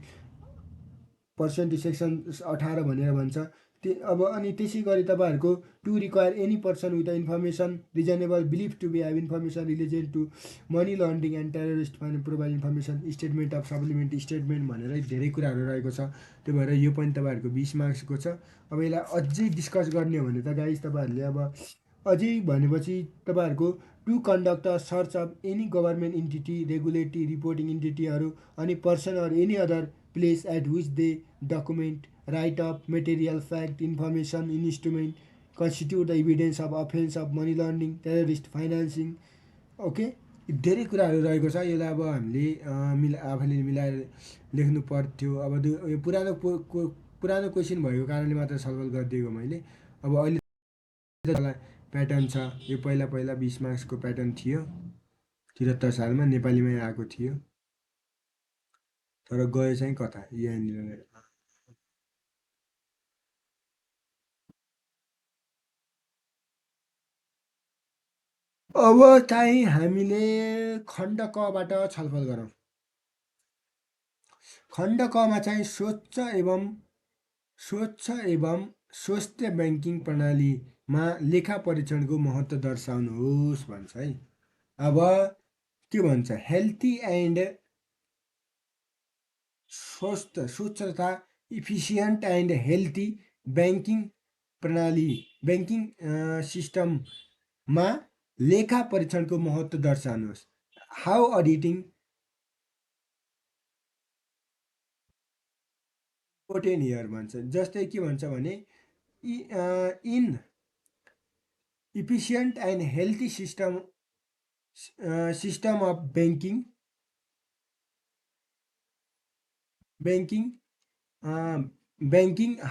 pursuant to section 18 भनेर भन्छ। अब अनि त्यसै गरी तपाईँहरूको to require any person with information reasonable believe to be have information related to money laundering and terrorist fine provide information statement of supplementary statement भनेर धेरै कुराहरू रहेको छ। त्यो भएर यो पनि तपाईँहरूको 20 मार्क्सको छ। अब यसलाई अझै डिस्कस गर्ने हो भने त गाइज तपाईँहरूले अब अझै भनेपछि तपाईँहरूको to conduct a search of any government entity regulatory reporting इन्टिटीहरू अनि person or any other place at which they document right of material fact information instrument constitute the evidence of offence of money laundering terrorist financing. Okay, धेरै कुराहरू रहेको छ। यसलाई अब हामीले आफैले मिलाएर लेख्नु पर्थ्यो। अब यो पुरानो क्वेसन भएको कारणले मात्र छलफल गरिदिएको मैले। अब अहिले प्याटर्न छ। यो पहिला 20 मार्क्सको प्याटर्न थियो 73 सालमा नेपालीमै आएको थियो, तर गयो चाहिँ कता यहाँनिर। अब चाहिँ हामीले खण्ड कबाट छलफल गरौँ। खण्ड कमा चाहिँ स्वच्छ एवं स्वस्थ ब्याङ्किङ प्रणालीमा लेखा परीक्षणको महत्त्व दर्शाउनुहोस् भन्छ है। अब के भन्छ, हेल्थी एन्ड स्वस्थ तथा इफिसियन्ट एन्ड हेल्थी ब्याङ्किङ प्रणाली ब्याङ्किङ सिस्टममा लेखा परीक्षणको महत्त्व दर्शाउनुहोस्। हाउ अडिटिङ इम्पोर्टेन्ट हियर भन्छ। जस्तै के भन्छ भने in efficient and healthy system of banking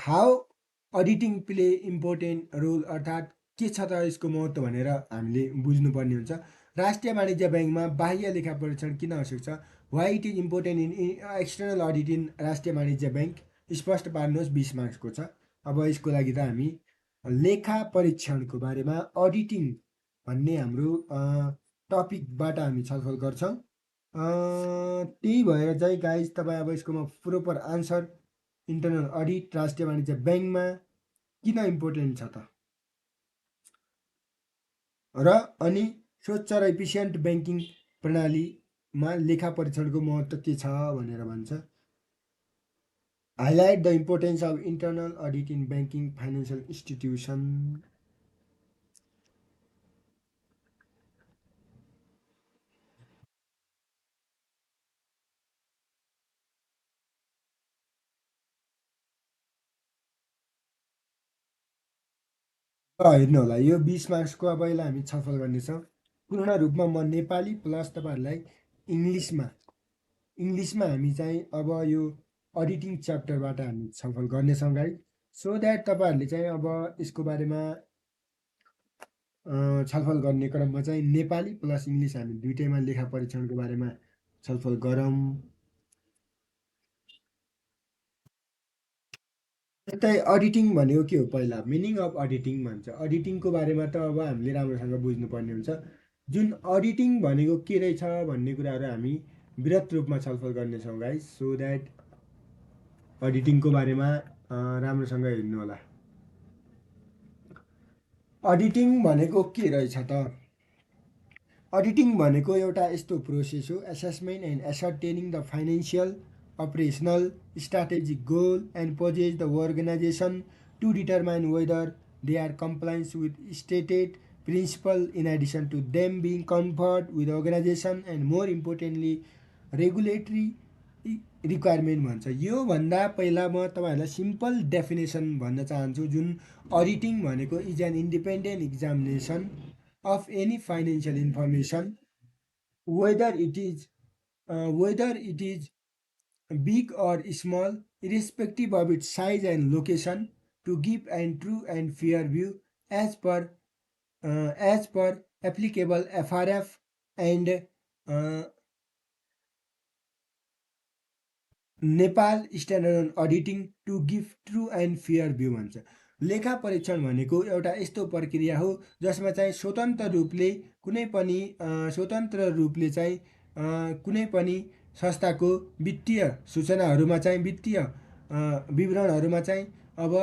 how auditing play important role, अर्थात् के छ त यसको महत्त्व भनेर हामीले बुझ्नुपर्ने हुन्छ। राष्ट्रिय वाणिज्य ब्याङ्कमा बाह्य लेखा परीक्षण किन आवश्यक छ? Why it is important in external audit in राष्ट्रिय वाणिज्य ब्याङ्क, स्पष्ट पार्नुहोस्। 20 मार्क्सको छ। अब यसको लागि त हामी लेखा परीक्षणको बारेमा अडिटिङ भन्ने हाम्रो टपिकबाट हामी छलफल गर्छौँ। त्यही भएर चाहिँ गाइज तपाईँ अब यसकोमा प्रोपर आन्सर इन्टरनल अडिट राष्ट्रिय वाणिज्य ब्याङ्कमा किन इम्पोर्टेन्ट छ त, र अनि स्वच्छ र इफिसियन्ट ब्याङ्किङ प्रणालीमा लेखा परीक्षणको महत्त्व के छ भनेर भन्छ। Highlight the importance of internal audit in banking financial institution. हेर्नु होला, यो 20 मार्क्सको अब यसलाई हामी छलफल गर्नेछौँ। पूर्ण रूपमा म नेपाली प्लस तपाईँहरूलाई इङ्ग्लिसमा हामी चाहिँ अब यो अडिटिङ च्याप्टरबाट हामी छलफल गर्नेछौँ गाइड। सो द्याट तपाईँहरूले चाहिँ अब यसको बारेमा छलफल गर्ने क्रममा चाहिँ नेपाली प्लस इङ्ग्लिस हामी दुइटैमा लेखा परीक्षणको बारेमा छलफल गरौँ। यतै अडिटिङ भनेको के हो? पहिला मिनिङ अफ अडिटिङ भन्छ। अडिटिङको बारेमा त अब हामीले राम्रोसँग बुझ्नुपर्ने हुन्छ। जुन अडिटिङ भनेको के रहेछ भन्ने कुराहरू हामी विस्तृत रूपमा छलफल गर्नेछौँ गाइस, सो द्याट अडिटिङको बारेमा राम्रोसँग हेर्नु होला। अडिटिङ भनेको के रहेछ त? अडिटिङ भनेको एउटा यस्तो प्रोसेस हो, assessment and ascertaining the financial, operational, strategic goal and possess the organization to determine whether they are compliant with stated principle in addition to them being comfort with the organization and more importantly regulatory requirement भन्छ। योभन्दा पहिला म तपाईँहरूलाई simple definition भन्न चाहन्छु, जुन auditing भनेको is an independent examination of any financial information, whether it is big or small, irrespective of its size and location, to give a true and fair view as per applicable FRF and Nepal standard on auditing to give true and fair view भन्छ। लेखा परीक्षण भनेको एउटा यस्तो प्रक्रिया हो जसमा चाहिँ स्वतन्त्र रूपले चाहिँ कुनै पनि संस्थाको वित्तीय सूचनाहरूमा चाहिँ वित्तीय विवरणहरूमा चाहिँ अब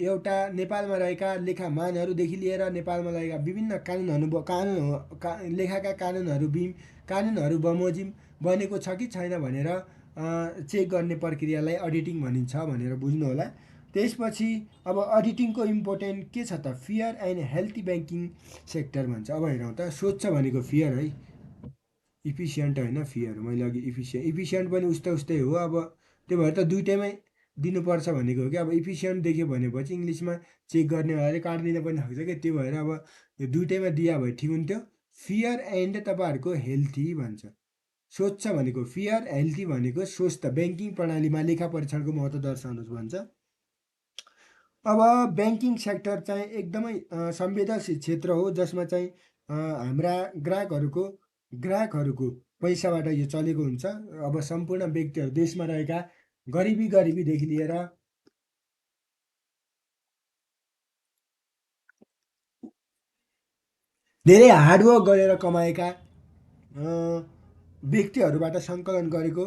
एउटा नेपालमा रहेका लेखा मानहरूदेखि लिएर नेपालमा रहेका विभिन्न लेखाका कानुनहरू बमोजिम बनेको छ कि छैन भनेर चेक गर्ने प्रक्रियालाई अडिटिङ भनिन्छ भनेर बुझ्नु होला। त्यसपछि अब अडिटिङको इम्पोर्टेन्ट के छ त? Fair and healthy banking sector भन्छ। अब हेरौँ त, स्वच्छ भनेको फेयर है, इफिसियन्ट होइन फेयर। मैले अघि इफिसियन्ट पनि उस्तै हो। अब त्यो भएर त दुइटैमै दिनुपर्छ भनेको हो कि। अब इफिसियन्ट देख्यो भनेपछि इङ्ग्लिसमा चेक गर्नेहरूले काटिदिन पनि सक्छ कि, त्यो भएर अब यो दुइटैमा दिया भए ठिक हुन्थ्यो। फेयर एन्ड तपाईँहरूको हेल्थी भन्छ। स्वच्छ भनेको फेयर, हेल्थी भनेको स्वस्थ, ब्याङ्किङ प्रणालीमा लेखा परीक्षणको महत्त्व दर्शाउनुहोस् भन्छ। अब ब्याङ्किङ सेक्टर चाहिँ एकदमै संवेदनशील क्षेत्र हो जसमा चाहिँ हाम्रा ग्राहकहरूको पैसाबाट यो चलेको हुन्छ। अब सम्पूर्ण व्यक्तिहरू, देशमा रहेका गरिबीदेखि लिएर धेरै हार्डवर्क गरेर कमाएका व्यक्तिहरूबाट सङ्कलन गरेको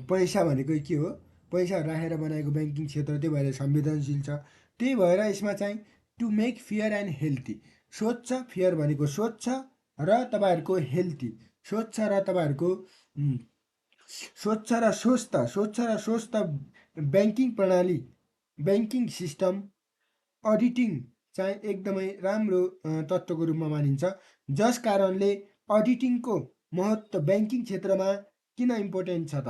पैसा भनेको के हो? पैसा राखेर बनाएको ब्याङ्किङ क्षेत्र, त्यो भएर संवेदनशील छ। त्यही भएर यसमा चाहिँ to make fair and healthy, स्वच्छ, फेयर भनेको स्वच्छ र तपाईँहरूको हेल्थी, स्वच्छ र तपाईँहरूको स्वच्छ र स्वस्थ ब्याङ्किङ प्रणाली, ब्याङ्किङ सिस्टम अडिटिङ चाहिँ एकदमै राम्रो तत्त्वको रूपमा मानिन्छ। जस कारणले अडिटिङको महत्त्व ब्याङ्किङ क्षेत्रमा किन इम्पोर्टेन्ट छ त?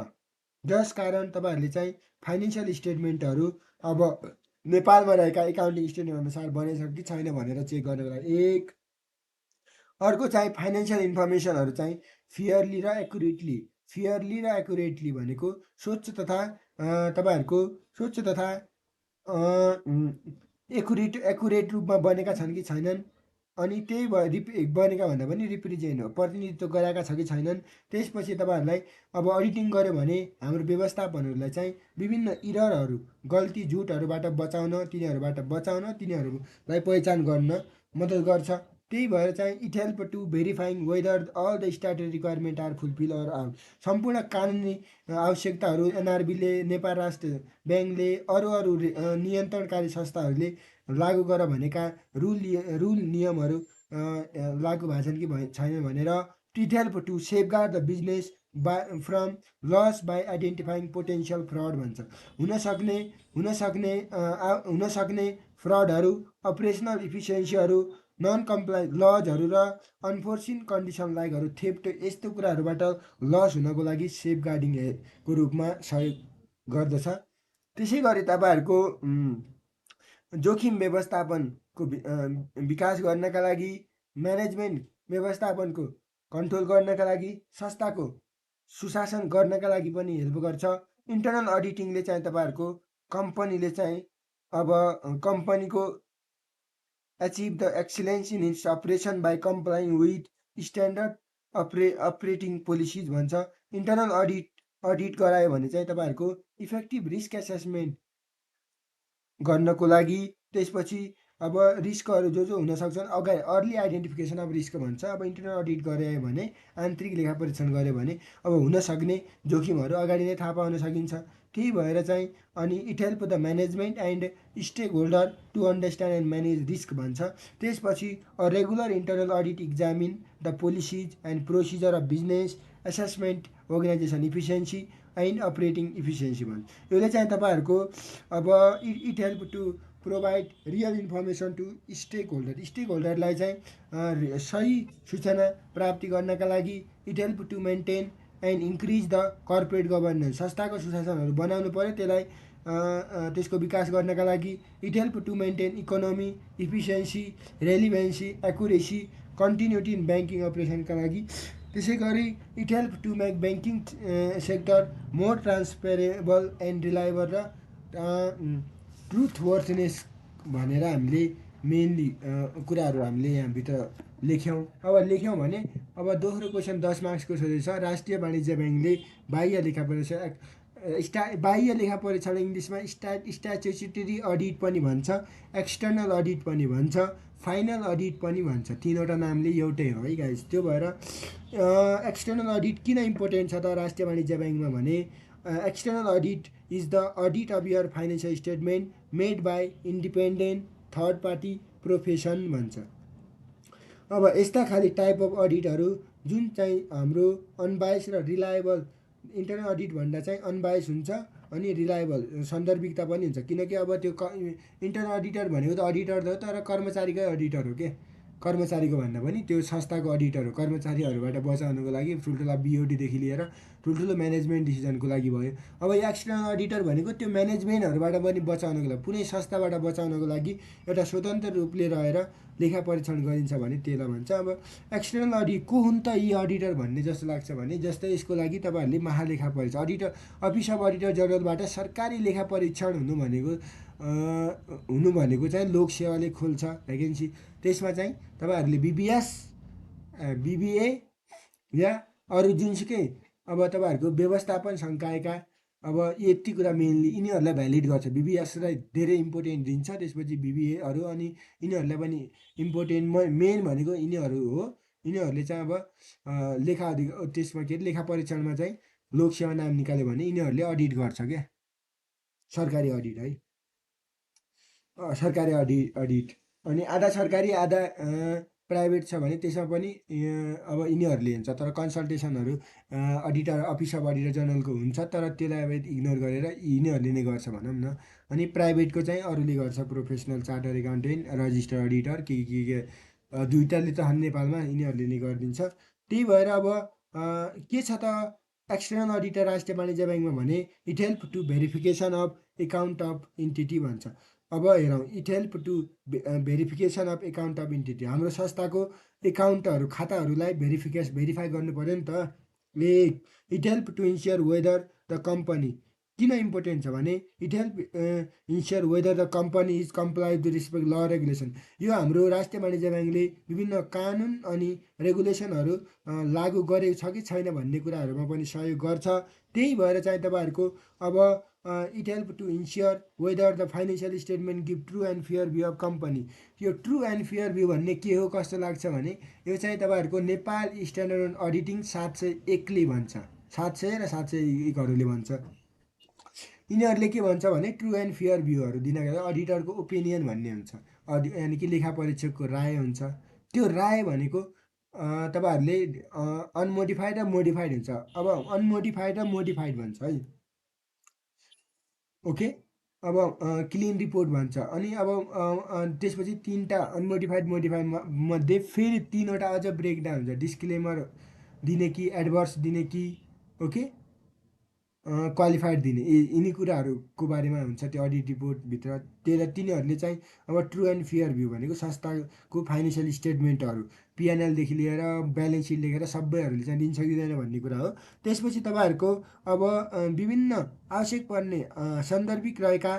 जस कारण तपाईँहरूले चाहिँ फाइनेन्सियल स्टेटमेन्टहरू अब नेपालमा रहेका एकाउन्टिङ स्ट्यान्डर्ड अनुसार बनेछ कि छैन भनेर चेक गर्नको लागि एक। अर्को चाहिँ फाइनेन्सियल इन्फर्मेसनहरू चाहिँ फेयरली र एकुरेटली भनेको स्वच्छ तथा तपाईँहरूको स्वच्छ तथा एकुरेट रूपमा बनेका छन् कि छैनन्, अनि त्यही बनेका भन्दा पनि रिप्रेजेन्ट हो, प्रतिनिधित्व गराएका छ कि छैनन्। त्यसपछि तपाईँहरूलाई अब अडिटिङ गऱ्यो भने हाम्रो व्यवस्थापनहरूलाई चाहिँ विभिन्न इररहरू, गल्ती झुटहरूबाट तिनीहरूलाई पहिचान गर्न मद्दत गर्छ। त्यही भएर चाहिँ it help to verifying whether all the statutory requirement are fulfil or out. सम्पूर्ण कानुनी आवश्यकताहरू एनआरबीले, नेपाल राष्ट्र ब्याङ्कले, अरू नियन्त्रणकारी संस्थाहरूले लागू गर भनेका रुल नियमहरू लागू भएछन् कि छैन भनेर। It help to safeguard the business from loss by identifying potential fraud भन्छ। हुन सक्ने फ्रडहरू, अपरेसनल इफिसियन्सीहरू, नन कम्प्लाइ लजहरू र अनफोर्सिन कन्डिसन लाइकहरू, थेफ्ट, यस्तो कुराहरूबाट लस हुनको लागि सेफगार्डिङको रूपमा सहयोग गर्दछ। त्यसै गरी तपाईँहरूको जोखिम व्यवस्थापनको विकास गर्नका लागि, म्यानेजमेन्ट व्यवस्थापनको कन्ट्रोल गर्नका लागि, संस्थाको सुशासन गर्नका लागि पनि हेल्प गर्छ। इन्टरनल अडिटिङले चाहिँ तपाईँहरूको कम्पनीले चाहिँ अब कम्पनीको achieve the excellence in its operation by complying with standard operating policies भन्छ। इन्टरनल अडिट गरायो भने चाहिँ तपाईँहरूको इफेक्टिभ रिस्क एसेसमेन्ट गर्नको लागि, त्यसपछि अब रिस्कहरू जो हुन सक्छन् अगाडि अर्ली आइडेन्टिफिकेसन अफ रिस्क भन्छ। अब इन्टरनल अडिट गऱ्यो भने, आन्तरिक लेखा परीक्षण गऱ्यो भने अब हुन सक्ने जोखिमहरू अगाडि नै थाहा पाउन सकिन्छ। त्यही भएर चाहिँ अनि it help the management and stakeholder to understand and manage risk भन्छ। त्यसपछि a regular internal audit examine the policies and procedure of business assessment organisation efficiency and operating efficiency भन्छ। यसले चाहिँ तपाईँहरूको अब it help to provide real information to stakeholder. स्टेक होल्डरलाई चाहिँ सही सूचना प्राप्ति गर्नका लागि it help to maintain and increase the corporate governance. संस्थाको सुशासनहरू बनाउनु पऱ्यो, त्यसलाई त्यसको विकास गर्नका लागि it help to maintain economy efficiency relevancy accuracy continuity in banking अपरेसनका लागि। त्यसै गरी it help to make banking sector more transparable and reliable र ट्रुथवर्थनेस भनेर हामीले मेनली कुराहरू हामीले यहाँभित्र लेख्यौँ। अब लेख्यौँ भने अब दोस्रो क्वेसन 10 मार्क्सको सोधेछ। राष्ट्रिय वाणिज्य ब्याङ्कले बाह्य लेखा परीक्षण बाह्य लेखा परीक्षण इङ्ग्लिसमा स्ट्याच्युटरी अडिट पनि भन्छ, एक्सटर्नल अडिट पनि भन्छ, फाइनल अडिट पनि भन्छ। तिनवटा नामले एउटै हो है गाइस। त्यो भएर एक्सटर्नल अडिट किन इम्पोर्टेन्ट छ त राष्ट्रिय वाणिज्य ब्याङ्कमा भने external audit is the audit of your financial statement made by independent third party profession भन्छ। अब यस्ता खाली टाइप अफ अडिटहरू जुन चाहिँ हाम्रो अनबायस र रिलायबल, इन्टरनल अडिट भन्दा चाहिँ अनबायस हुन्छ अनि रिलायबल सन्दर्भिकता पनि हुन्छ। किनकि अब त्यो इन्टरनल अडिटर भनेको त अडिटर हो तर कर्मचारीकै अडिटर हो के, कर्मचारीको भन्दा पनि त्यो संस्थाको अडिटर हो। कर्मचारीहरूबाट बचाउनुको लागि ठुल्ठुला बिओडीदेखि लिएर ठुल्ठुलो म्यानेजमेन्ट डिसिजनको लागि भयो। अब एक्सटर्नल अडिटर भनेको त्यो म्यानेजमेन्टहरूबाट पनि बचाउनको लागि, कुनै संस्थाबाट बचाउनको लागि एउटा स्वतन्त्र रूपले रहेर लेखा परीक्षण गरिन्छ भने त्यसलाई भन्छ। अब एक्सटर्नल अडिट को हुन् त यी अडिटर भन्ने जस्तो लाग्छ भने, जस्तै यसको लागि तपाईँहरूले महालेखा परीक्षण अडिटर अफिस अफ अडिटर जनरलबाट सरकारी लेखा परीक्षण हुनु भनेको चाहिँ लोक सेवाले खोल्छ भ्याकेन्सी। त्यसमा चाहिँ तपाईँहरूले बिबिएस बिबिए या अरू जुनसुकै अब तपाईँहरूको व्यवस्थापन सङ्कायका अब यति कुरा मेनली यिनीहरूलाई भ्यालिड गर्छ। बिबिएसलाई धेरै इम्पोर्टेन्ट दिन्छ, त्यसपछि बिबिएहरू अनि यिनीहरूलाई पनि इम्पोर्टेन्ट मेन भनेको यिनीहरू हो। यिनीहरूले चाहिँ अब लेखा त्यसमा के अरे लेखा परीक्षणमा चाहिँ लोकसेवा नाम निकाल्यो भने यिनीहरूले अडिट गर्छ क्या, सरकारी अडिट है, सरकारी अडिट। अनि आधा सरकारी आधा प्राइभेट छ भने त्यसमा पनि अब यिनीहरूले हुन्छ। तर कन्सल्टेसनहरू अडिटर अफिस अफ अडिटर जनरलको हुन्छ, तर त्यसलाई अब इग्नोर गरेर यिनीहरूले नै गर्छ भनौँ न। अनि प्राइभेटको चाहिँ अरूले गर्छ, professional charter accountant register auditor के दुईवटाले त हान नेपालमा यिनीहरूले नै गरिदिन्छ। त्यही भएर अब के छ त एक्सटर्नल अडिटर राष्ट्रिय वाणिज्य ब्याङ्कमा भने it help to verification of account of entity भन्छ। अब हेरौँ, it help to verification of account of entity. हाम्रो संस्थाको एकाउन्टहरू खाताहरूलाई भेरिफाई गर्नु पऱ्यो नि त। It help to ensure whether the company किन इम्पोर्टेन्ट छ भने it help ensure whether the company is comply with respect law regulation. यो हाम्रो राष्ट्रिय वाणिज्य ब्याङ्कले विभिन्न कानुन अनि रेगुलेसनहरू लागू गरेको छ कि छैन भन्ने कुराहरूमा पनि सहयोग गर्छ। त्यही भएर चाहिँ तपाईँहरूको अब it help to ensure whether the financial statement give true and fair view of company. यो ट्रु एन्ड फेयर भ्यू भन्ने के हो कस्तो लाग्छ भने यो चाहिँ तपाईँहरूको नेपाल स्ट्यान्डर्ड अडिटिङ 701ले भन्छ, 700 र 701हरूले भन्छ। यिनीहरूले के भन्छ भने ट्रु एन्ड फेयर भ्यूहरू दिनका लागि अडिटरको ओपिनियन भन्ने हुन्छ, यानि कि लेखा परीक्षकको राय हुन्छ। त्यो राय भनेको तपाईँहरूले अनमोडिफाइड र मोडिफाइड हुन्छ। अब अनमोडिफाइड र मोडिफाइड भन्छ है, ओके। अब क्लिन रिपोर्ट भन्छ। अनि अब त्यसपछि तिनवटा अनमोडिफाइड मोडिफाइड मध्ये फेरि तिनवटा अझ ब्रेकडाउन हुन्छ, डिस्क्लेमर दिने कि एडभर्स दिने कि ओके क्वालिफाइड दिने, यिनी कुराहरूको बारेमा हुन्छ त्यो अडिट रिपोर्टभित्र। त्यसलाई तिनीहरूले चाहिँ अब ट्रु एन्ड फेयर भ्यू भनेको संस्थाको फाइनेन्सियल स्टेटमेन्टहरू पिएनएलदेखि लिएर ब्यालेन्स सिट लेखेर सबैहरूले चाहिँ दिन्छ कि दिँदैन भन्ने कुरा हो। त्यसपछि तपाईँहरूको अब विभिन्न आवश्यक पर्ने सान्दर्भिक रहेका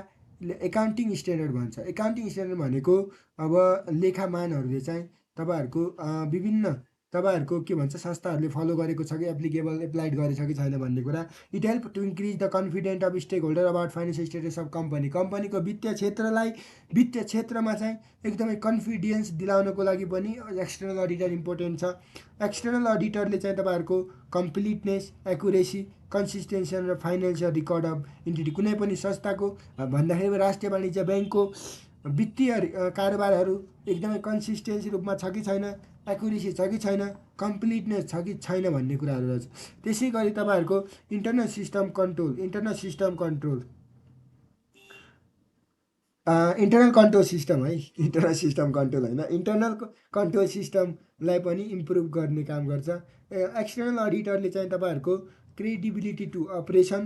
एकाउन्टिङ स्ट्यान्डर्ड भन्छ। एकाउन्टिङ स्ट्यान्डर्ड भनेको अब लेखा मानहरूले चाहिँ तपाईँहरूको विभिन्न तपाईँहरूको के भन्छ संस्थाहरूले फलो गरेको छ कि एप्लाइड गरेछ कि छैन भन्ने कुरा। It help to increase the confident of stake holder about financial status of कम्पनीको वित्तीय क्षेत्रमा चाहिँ एकदमै कन्फिडेन्स दिलाउनको लागि पनि एक्सटर्नल अडिटर इम्पोर्टेन्ट छ। एक्सटर्नल अडिटरले चाहिँ तपाईँहरूको कम्प्लिटनेस, एक्युरेसी, कन्सिस्टेन्सी र फाइनेन्सियल रिकर्ड अफ इन्टिटी कुनै पनि संस्थाको भन्दाखेरि राष्ट्रिय वाणिज्य ब्याङ्कको वित्तीय कारोबारहरू एकदमै कन्सिस्टेन्सी रूपमा छ कि छैन, एक्युरेसी छ कि छैन, कम्प्लिटनेस छ कि छैन भन्ने कुराहरू रहेछ। त्यसै गरी तपाईँहरूको internal system control internal control system है, इन्टरनल सिस्टम कन्ट्रोल होइन, इन्टरनल कन्ट्रोल सिस्टमलाई पनि इम्प्रुभ गर्ने काम गर्छ। एक्सटर्नल अडिटरले चाहिँ तपाईँहरूको क्रेडिबिलिटी टु अपरेसन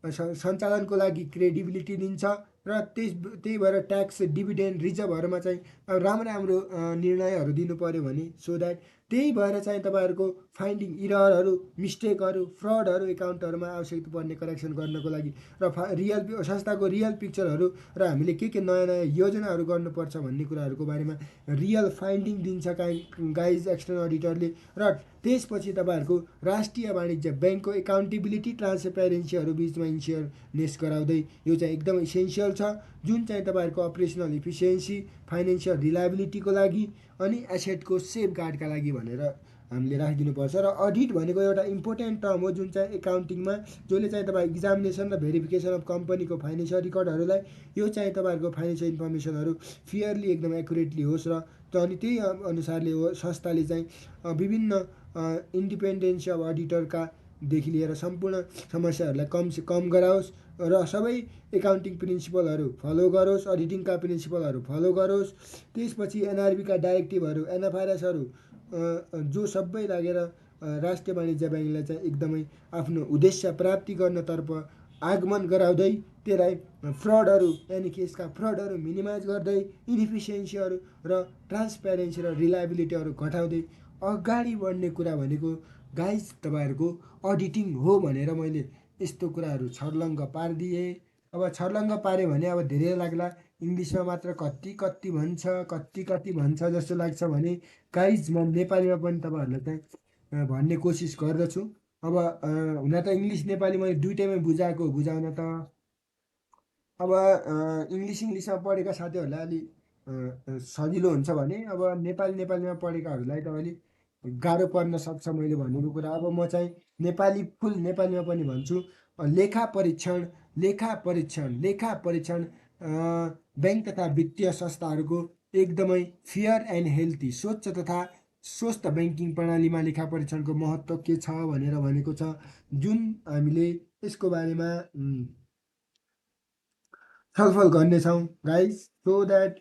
सञ्चालनको लागि क्रेडिबिलिटी दिन्छ र त्यही भएर ट्याक्स, डिभिडेन्ड, रिजर्भहरूमा चाहिँ राम्रो निर्णयहरू दिनु पऱ्यो भने सो द्याट त्यही भएर चाहिँ तपाईँहरूको फाइन्डिङ इररहरू, मिस्टेकहरू, फ्रडहरू एकाउन्टहरूमा आवश्यकता पर्ने करेक्सन गर्नको लागि र संस्थाको रियल पिक्चरहरू र हामीले के नयाँ नयाँ योजनाहरू गर्नुपर्छ भन्ने कुराहरूको बारेमा रियल फाइन्डिङ दिन्छ गाइज एक्सटर्नल अडिटरले। र त्यसपछि तपाईँहरूको राष्ट्रिय वाणिज्य ब्याङ्कको एकाउन्टेबिलिटी, ट्रान्सपेरेन्सीहरू बिचमा इन्स्योरनेस गराउँदै यो चाहिँ एकदम इसेन्सियल छ, जुन चाहिँ तपाईँहरूको अपरेसनल इफिसियन्सी, फाइनेन्सियल रिलायबिलिटीको लागि अनि एसेटको सेफ गार्डका लागि भनेर हामीले राखिदिनुपर्छ। र अडिट भनेको एउटा इम्पोर्टेन्ट टर्म हो जुन चाहिँ एकाउन्टिङमा, जसले चाहिँ तपाईँ एक्जामिनेसन र भेरिफिकेसन अफ कम्पनीको फाइनेन्सियल रिकर्डहरूलाई, यो चाहिँ तपाईँहरूको फाइनेन्सियल इन्फर्मेसनहरू फेयरली एकदम एक्युरेटली होस् र अनि त्यही अनुसारले हो संस्थाले चाहिँ विभिन्न इन्डिपेन्डेन्स अफ अडिटरकादेखि लिएर सम्पूर्ण समस्याहरूलाई कम गराओस् र सबै एकाउन्टिङ प्रिन्सिपलहरू फलो गरोस्, अडिटिङका प्रिन्सिपलहरू फलो गरोस्। त्यसपछि एनआरबीका डाइरेक्टिभहरू, एनएफआरएसहरू जो सबै लागेर राष्ट्रिय वाणिज्य ब्याङ्कलाई चाहिँ एकदमै आफ्नो उद्देश्य प्राप्ति गर्नतर्फ आगमन गराउँदै त्यसलाई फ्रडहरू यानि कि यसका फ्रडहरू मिनिमाइज गर्दै इनइफिसियन्सीहरू र ट्रान्सप्यारेन्सी र रिलायबिलिटीहरू घटाउँदै अगाडि बढ्ने कुरा भनेको गाइज तपाईँहरूको अडिटिङ हो भनेर मैले यस्तो कुराहरू छर्लङ्ग पारिदिएँ। अब छर्लङ्ग पाऱ्यो भने अब धेरै लाग्ला इङ्ग्लिसमा मात्र कति भन्छ जस्तो लाग्छ भने गाइज म नेपालीमा पनि तपाईँहरूलाई चाहिँ भन्ने कोसिस गर्दछु। अब हुन त इङ्ग्लिस नेपाली मैले दुइटैमै बुझाउन त अब इङ्ग्लिसमा पढेका साथीहरूलाई अलि सजिलो हुन्छ भने अब नेपालीमा पढेकाहरूलाई त अलिक गाह्रो पर्न सक्छ मैले भनेको कुरा। अब म चाहिँ फुल नेपालीमा पनि भन्छु। लेखा परीक्षण ब्याङ्क तथा वित्तीय संस्थाहरूको एकदमै फेयर एन्ड हेल्थी, स्वच्छ तथा स्वस्थ ब्याङ्किङ प्रणालीमा लेखा परीक्षणको महत्त्व के छ भनेर भनेको छ, जुन हामीले यसको बारेमा छलफल गर्नेछौँ गाइज, सो द्याट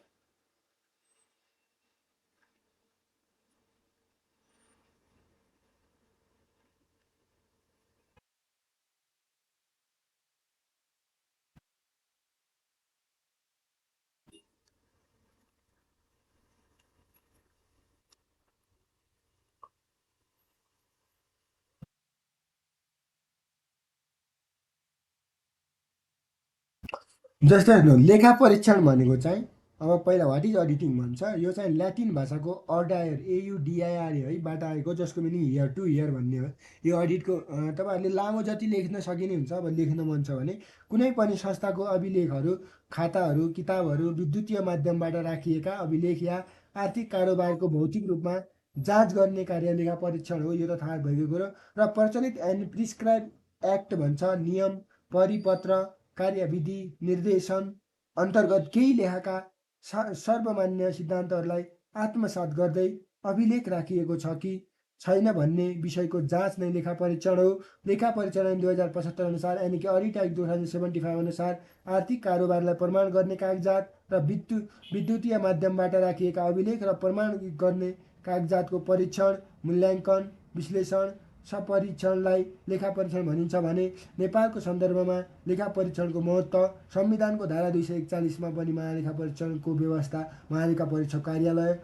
जस्तै हेर्नु लेखा परीक्षण भनेको चाहिँ अब पहिला वाट इज अडिटिङ भन्छ। यो चाहिँ ल्याटिन भाषाको अडायर AUDIR है आएको, जसको मिनिङ हियर टु हियर भन्ने हो। यो अडिटको तपाईँहरूले लामो जति लेख्न सकिने हुन्छ। अब लेख्न मन छ भने कुनै पनि संस्थाको अभिलेखहरू, खाताहरू, किताबहरू, विद्युतीय माध्यमबाट राखिएका अभिलेख या आर्थिक कारोबारको भौतिक रूपमा जाँच गर्ने कार्य लेखा परीक्षण हो। यो त थाहा भएको कुरो। र प्रचलित एन्ड प्रिस्क्राइब एक्ट भन्छ, नियम, परिपत्र, कार्यविधि, निर्देशन अन्तर्गत केही लेखाका सर्वमान्य सिद्धान्तहरूलाई आत्मसात गर्दै अभिलेख राखिएको छ कि छैन भन्ने विषयको जाँच नै लेखा परीक्षण हो। लेखा परीक्षण ऐन 2075 अनुसार यानि कि अडिट एक्ट 2075 अनुसार आर्थिक कारोबारलाई प्रमाण गर्ने कागजात र विद्युतीय माध्यमबाट राखिएका अभिलेख र प्रमाण गर्ने कागजातको परीक्षण, मूल्याङ्कन, विश्लेषण, सपरीक्षणलाई लेखा परीक्षण भनिन्छ भने नेपालको सन्दर्भमा लेखा परीक्षणको महत्त्व संविधानको धारा 241 पनि महालेखा परीक्षणको व्यवस्था महालेखा परीक्षक कार्यालय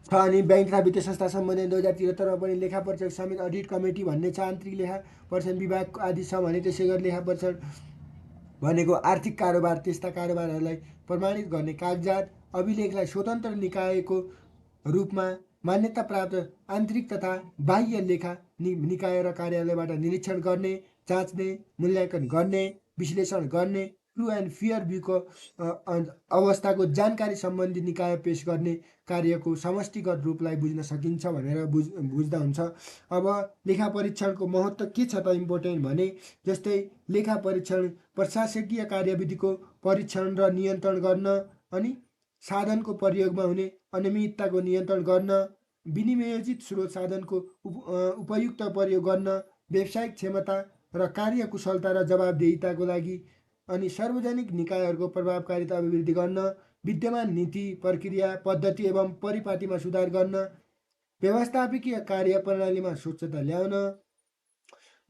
छ। अनि ब्याङ्क तथा वित्तीय संस्था सम्बन्धी 2073 पनि लेखा परीक्षक समेत अडिट कमिटी भन्ने छ, आन्तरिक लेखा परीक्षण विभाग आदि छ भने। त्यसै गरी लेखा परीक्षण भनेको आर्थिक कारोबार, त्यस्ता कारोबारहरूलाई प्रमाणित गर्ने कागजात, अभिलेखलाई स्वतन्त्र निकायको रूपमा मान्यता प्राप्त आन्तरिक तथा बाह्य लेखा निकाय र कार्यालयबाट निरीक्षण गर्ने, जाँच्ने, मूल्याङ्कन गर्ने, विश्लेषण गर्ने, ट्रु एन्ड फियर भ्यूको अवस्थाको जानकारी सम्बन्धी निकाय पेश गर्ने कार्यको समष्टिगत रूपलाई बुझ्न सकिन्छ भनेर बुझ्दा हुन्छ। अब लेखा परीक्षणको महत्त्व के छ त इम्पोर्टेन्ट भने, जस्तै लेखा परीक्षण प्रशासकीय कार्यविधिको परीक्षण र नियन्त्रण गर्न, अनि साधनको प्रयोगमा हुने अनियमितताको नियन्त्रण गर्न, विनियोजित स्रोत साधनको उपयुक्त प्रयोग गर्न, व्यावसायिक क्षमता र कार्यकुशलता र जवाबदेहिताको लागि, अनि सार्वजनिक निकायहरूको प्रभावकारिता अभिवृद्धि गर्न, विद्यमान नीति प्रक्रिया पद्धति एवं परिपाटीमा सुधार गर्न, व्यवस्थापकीय कार्य प्रणालीमा स्वच्छता ल्याउन,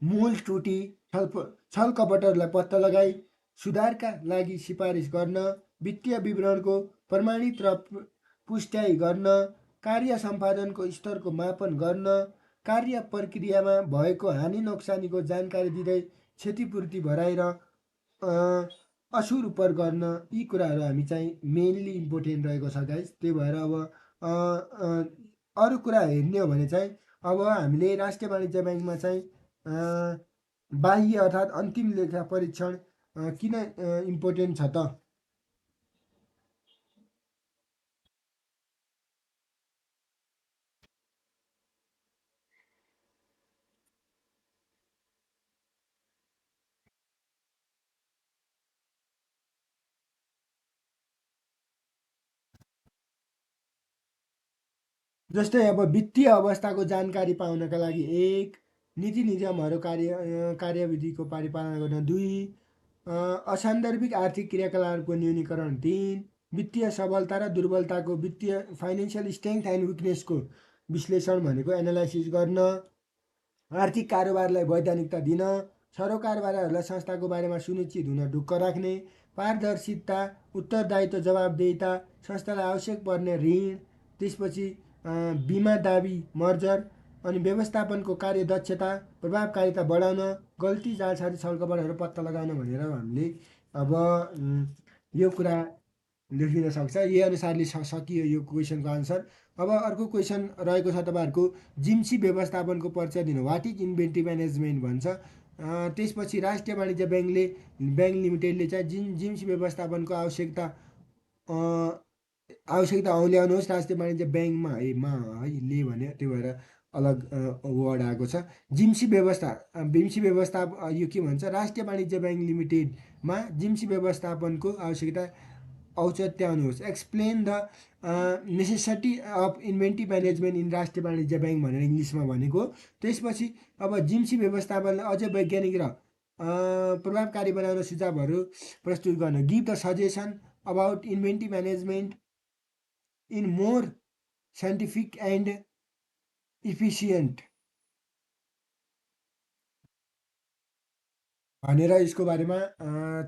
मूल त्रुटि छल कपटहरूलाई पत्ता लगाई सुधारका लागि सिफारिस गर्न, वित्तीय विवरणको प्रमाणित र पुष्ट्याइ गर्न, कार्य सम्पादनको स्तरको मापन गर्न, कार्य प्रक्रियामा भएको हानि नोक्सानीको जानकारी दिँदै क्षतिपूर्ति भराइ र असुर उपर गर्न, यी कुराहरू हामी चाहिँ मेनली इम्पोर्टेन्ट रहेको छ गाइस। त्यही भएर अब अरू कुरा हेर्ने हो भने चाहिँ अब हामीले राष्ट्रिय वाणिज्य ब्याङ्कमा चाहिँ बाह्य अर्थात् अन्तिम लेखा परीक्षण किन इम्पोर्टेन्ट छ त? जस्तै अब वित्तीय अवस्थाको जानकारी पाउनका लागि 1, नीति नियमहरू कार्यविधिको परिपालन गर्न 2, असान्दर्भिक आर्थिक क्रियाकलापको न्यूनीकरण 3, वित्तीय सबलता र दुर्बलताको वित्तीय फाइनेन्सियल स्ट्रेङ्थ एन्ड विकनेसको विश्लेषण भनेको एनालाइसिस गर्न, आर्थिक कारोबारलाई वैधानिकता दिन, सरोकारवालाहरूलाई संस्थाको बारेमा सुनिश्चित हुन ढुक्क राख्ने, पारदर्शिता, उत्तरदायित्व, जवाबदेहिता, संस्थालाई आवश्यक पर्ने ऋण, त्यसपछि बिमा दाबी, मर्जर, अनि व्यवस्थापनको कार्यदक्षता, प्रभावकारिता बढाउन, गल्ती, जालसाजी, छलकपटहरू पत्ता लगाउन भनेर हामीले अब यो कुरा लेखिन सक्छ। यही अनुसारले सकियो यो क्वेसनको आन्सर। अब अर्को क्वेसन रहेको छ तपाईँहरूको, जिम्सी व्यवस्थापनको परिचय दिनु, वाट इज इन्भेन्ट्री म्यानेजमेन्ट भन्छ। त्यसपछि राष्ट्रिय वाणिज्य ब्याङ्क लिमिटेडले चाहिँ जिम्सी व्यवस्थापनको आवश्यकता औल्याउनुहोस् राष्ट्रिय वाणिज्य ब्याङ्कमा है ले भन्यो, त्यो भएर अलग वर्ड आएको छ। जिम्सी व्यवस्था यो के भन्छ, राष्ट्रिय वाणिज्य ब्याङ्क लिमिटेडमा जिम्सी व्यवस्थापनको आवश्यकता औच्याउनुहोस्, explain the necessity of inventory management in राष्ट्रिय वाणिज्य ब्याङ्क भनेर इङ्ग्लिसमा भनेको। त्यसपछि अब जिम्सी व्यवस्थापनलाई अझै वैज्ञानिक र प्रभावकारी बनाउन सुझावहरू प्रस्तुत गर्न, give the suggestion about inventory management in more scientific and efficient भनेर यसको बारेमा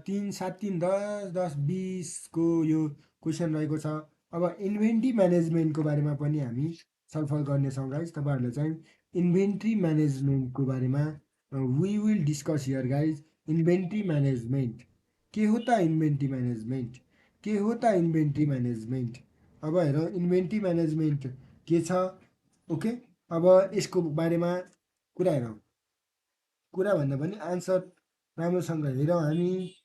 3, 7, 3, 10, 10, 20को यो क्वेसन रहेको छ। अब इन्भेन्ट्री म्यानेजमेन्टको बारेमा पनि हामी छलफल गर्नेछौँ गाइज। तपाईँहरूले चाहिँ इन्भेन्ट्री म्यानेजमेन्टको बारेमा we will discuss here guys. Inventory management के हो त? इन्भेन्ट्री म्यानेजमेन्ट के हो त? इन्भेन्ट्री म्यानेजमेन्ट अब हेरौँ इन्भेन्ट्री म्यानेजमेन्ट के छ। ओके, अब यसको बारेमा कुरा हेरौँ। कुरा भन्दा पनि आन्सर राम्रोसँग हेरौँ हामी।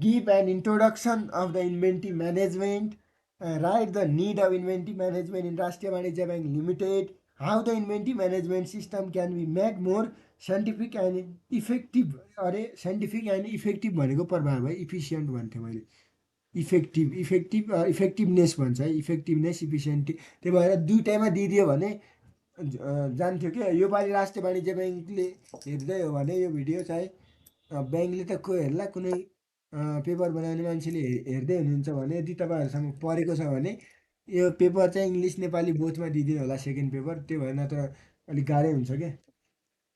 Give an introduction of the inventory management, write the need of inventory management in राष्ट्रिय वाणिज्य bank limited, how the inventory management system can be made more scientific and effective. अरे साइन्टिफिक एन्ड इफेक्टिभ भनेको प्रभाव है, efficient भन्थेँ मैले, effectiveness भन्छ है, effectiveness इफिसियन्टी। त्यही भएर दुइटैमा दिइदियो भने जान्थ्यो क्या। योपालि राष्ट्रिय वाणिज्य ब्याङ्कले हेर्दै हो भने यो भिडियो चाहिँ ब्याङ्कले त को हेर्ला, कुनै पेपर बनाउने मान्छेले हेर्दै हुनुहुन्छ भने, यदि तपाईँहरूसँग परेको छ भने यो पेपर चाहिँ इङ्ग्लिस नेपाली बोथमा दिइदिनु होला सेकेन्ड पेपर। त्यो भएर नत्र अलिक गाह्रै हुन्छ क्या।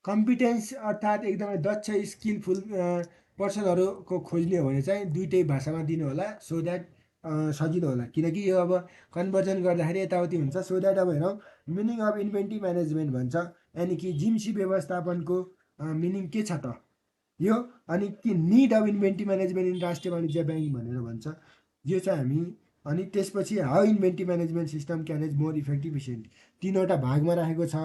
कम्पिटेन्स अर्थात् एकदमै दक्ष स्किलफुल पर्सनहरूको खोज्ने हो भने चाहिँ दुइटै भाषामा दिनु होला, सो द्याट सजिलो होला। किनकि यो अब कन्भर्जन गर्दाखेरि यताउति हुन्छ। सो द्याट अब हेरौँ, मिनिङ अफ इन्भेन्ट्री म्यानेजमेन्ट भन्छ, यानि कि जिम्सी व्यवस्थापनको मिनिङ के छ त? यो अनि के need of inventory management in राष्ट्रिय वाणिज्य ब्याङ्क भनेर भन्छ। यो चाहिँ हामी अनि त्यसपछि how inventory management system can as more effective efficient, तिनवटा भागमा राखेको छ।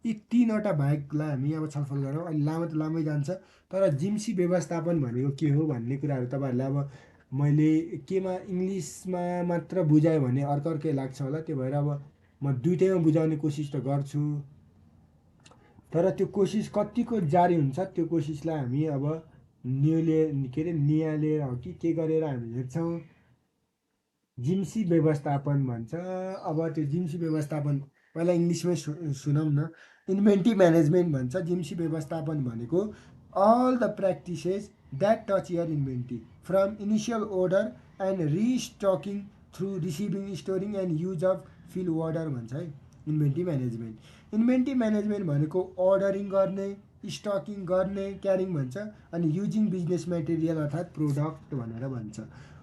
यी तिनवटा भागलाई हामी अब छलफल गरौँ। अहिले लामो त लामै जान्छ, तर जिम्सी व्यवस्थापन भनेको के हो भन्ने कुराहरू तपाईँहरूलाई अब मैले केमा इङ्ग्लिसमा मात्र बुझायो भने अर्कै लाग्छ होला, त्यो भएर अब म दुइटैमा बुझाउने कोसिस त गर्छु, तर त्यो कोसिस कतिको जारी हुन्छ त्यो कोसिसलाई हामी अब निहालेर हो कि के गरेर हामी हेर्छौँ। जिम्सी व्यवस्थापन भन्छ। अब त्यो जिम्सी व्यवस्थापन पहिला इङ्ग्लिसमै सुनौँ न। इन्भेन्ट्री म्यानेजमेन्ट भन्छ जिम्सी व्यवस्थापन भनेको all the practices that touch your inventory from initial order and restocking through receiving storing and use of fill order भन्छ है इन्भेन्ट्री म्यानेजमेन्ट। इन्भेन्ट्री म्यानेजमेन्ट भनेको अर्डरिङ गर्ने, स्टकिङ गर्ने, क्यारिङ भन्छ, अनि युजिङ बिजनेस मेटेरियल अर्थात् प्रोडक्ट भनेर भन्छ।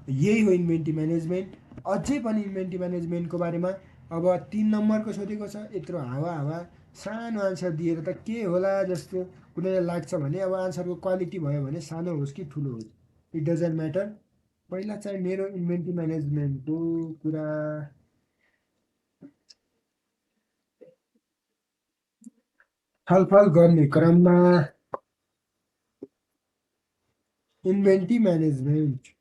यही हो इन्भेन्ट्री म्यानेजमेन्ट। अझै पनि इन्भेन्ट्री म्यानेजमेन्टको बारेमा अब 3 नम्बरको सोधेको छ, यत्रो हावा सानो आन्सर दिएर त के होला जस्तो कुनैलाई लाग्छ भने अब आन्सरको क्वालिटी भयो भने सानो होस् कि ठुलो होस्, इट डजन्ट म्याटर। पहिला चाहिँ मेरो इन्भेन्ट्री म्यानेजमेन्टको कुरा छलफल गर्ने क्रममा इन्भेन्ट्री म्यानेजमेन्ट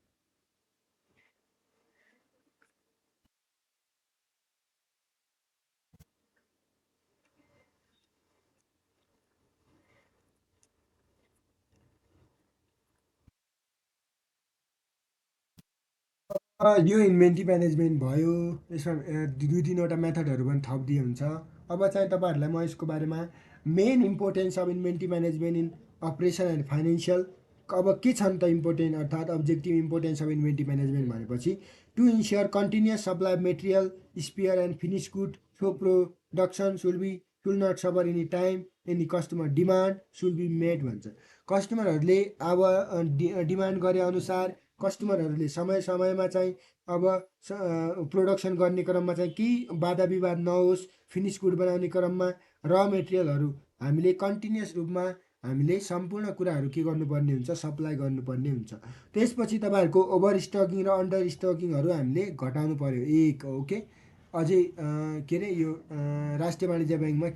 यो इन्भेन्ट्री म्यानेजमेन्ट भयो। यसमा दुई तिनवटा मेथडहरू पनि थपिदिए हुन्छ। अब चाहिँ तपाईँहरूलाई म यसको बारेमा main importance of inventory management in operation and financial अब के छन् त इम्पोर्टेन्ट अर्थात् objective importance of inventory management भनेपछि to ensure continuous supply material spare and finish good so production should not suffer any time any customer demand should be made भन्छ। कस्टमरहरूले अब demand गरे अनुसार कस्टमरहरूले समय समयमा चाहिँ अब प्रोडक्सन गर्ने क्रममा चाहिँ केही बाधा विवाद नहोस्। फिनिस गुड बनाउने क्रममा र मेटेरियलहरू हामीले कन्टिन्युस रूपमा हामीले सम्पूर्ण कुराहरू के गर्नुपर्ने हुन्छ, सप्लाई गर्नुपर्ने हुन्छ। त्यसपछि तपाईँहरूको ओभर स्टकिङ र अन्डर स्टकिङहरू हामीले घटाउनु पऱ्यो एक ओके। अझै के अरे यो राष्ट्रिय वाणिज्य ब्याङ्कमा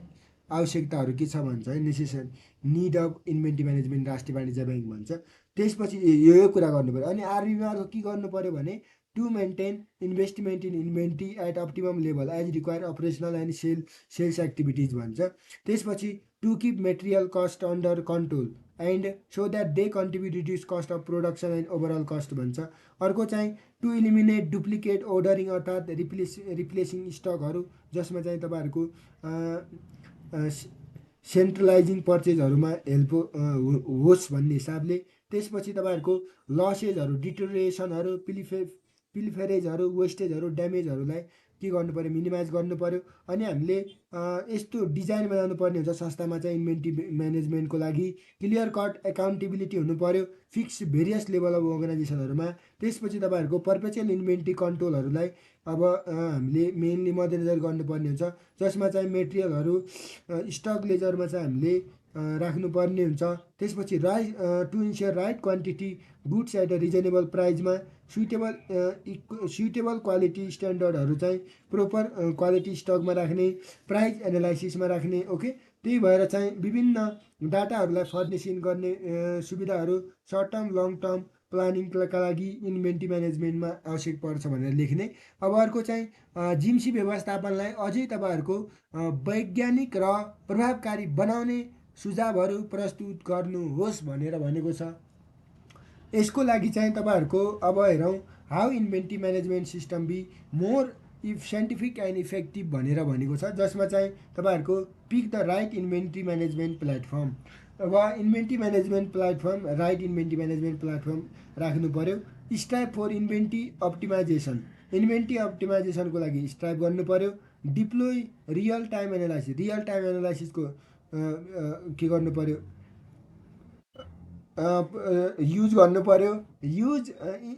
आवश्यकताहरू के छ भन्छ है, necessary need of inventory management राष्ट्रिय वाणिज्य ब्याङ्क भन्छ। त्यसपछि यो कुरा गर्नु पऱ्यो। अनि आरबिमा के गर्नु पऱ्यो भने to maintain investment in inventory at optimum level as require operational and sales activities भन्छ। त्यसपछि to keep material cost under control and so that they contribute reduce cost of production and overall cost भन्छ। अर्को चाहिँ to eliminate duplicate ordering अर्थात् replacing स्टकहरू, जसमा चाहिँ तपाईँहरूको सेन्ट्रलाइजिङ पर्चेजहरूमा हेल्प होस् भन्ने हिसाबले। त्यसपछि तपाईँहरूको लसेजहरू, डिटोरिएसनहरू, पिलिफेरेजहरू, वेस्टेजहरू, ड्यामेजहरूलाई के गर्नु पऱ्यो, मिनिमाइज गर्नु पऱ्यो। अनि हामीले यस्तो डिजाइन बनाउनु पर्ने हुन्छ संस्थामा चाहिँ इन्भेन्ट्री म्यानेजमेन्टको लागि क्लियर कट एकाउन्टेबिलिटी हुनु पऱ्यो फिक्स भेरियस लेभल अफ अर्गनाइजेसनहरूमा। त्यसपछि तपाईँहरूको पर्पेचुअल इन्भेन्ट्री कन्ट्रोलहरूलाई अब हामीले मेनली मध्यनजर गर्नुपर्ने हुन्छ, जसमा चाहिँ मेटेरियलहरू स्टक लेजरमा चाहिँ हामीले राख्नुपर्ने हुन्छ। त्यसपछि to ensure right quantity goods at a reasonable प्राइजमा सुइटेबल क्वालिटी स्ट्यान्डर्डहरू चाहिँ प्रोपर क्वालिटी स्टकमा राख्ने, प्राइस एनालाइसिसमा राख्ने ओके। त्यही भएर चाहिँ विभिन्न डाटाहरूलाई फर्निसिङ गर्ने सुविधाहरू सर्ट टर्म लङ टर्म प्लानिङका लागि इन्भेन्ट्री म्यानेजमेन्टमा आवश्यक पर्छ भनेर लेख्ने। अब अर्को चाहिँ जिम्सी व्यवस्थापनलाई अझै तपाईँहरूको वैज्ञानिक र प्रभावकारी बनाउने सुझावहरू प्रस्तुत गर्नुहोस् भनेर भनेको छ। यसको लागि चाहिँ तपाईँहरूको अब हेरौँ how inventory management system be more scientific and effective भनेर भनेको छ, जसमा चाहिँ तपाईँहरूको pick the right inventory management platform. अब inventory management platform, right inventory management platform राख्नु पऱ्यो। Strive for inventory optimisation, inventory अप्टिमाइजेसनको लागि स्ट्राइप गर्नु पऱ्यो। डिप्लोय रियल टाइम एनालाइसिसको के गर्नु पऱ्यो, युज गर्नु पऱ्यो। युज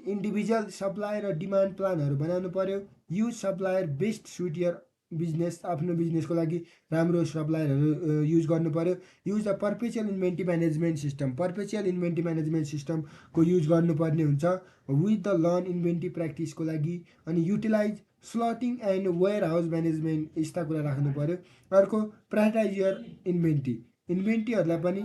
इन्डिभिजुअल सप्लाई र डिमान्ड प्लानहरू बनाउनु पऱ्यो। युज सप्लायर बेस्ट बिजनेस आफ्नो बिजनेसको लागि राम्रो सप्लायरहरू युज गर्नु पऱ्यो। Use the perpetual inventory management system, perpetual inventory management सिस्टमको युज गर्नुपर्ने हुन्छ विथ द लर्न इन्भेन्ट्री प्र्याक्टिसको लागि। अनि utilise slotting and warehouse management यस्ता कुरा राख्नु पऱ्यो। अर्को प्रायोरिटाइज यर इन्भेन्ट्री, इन्भेन्ट्रीहरूलाई पनि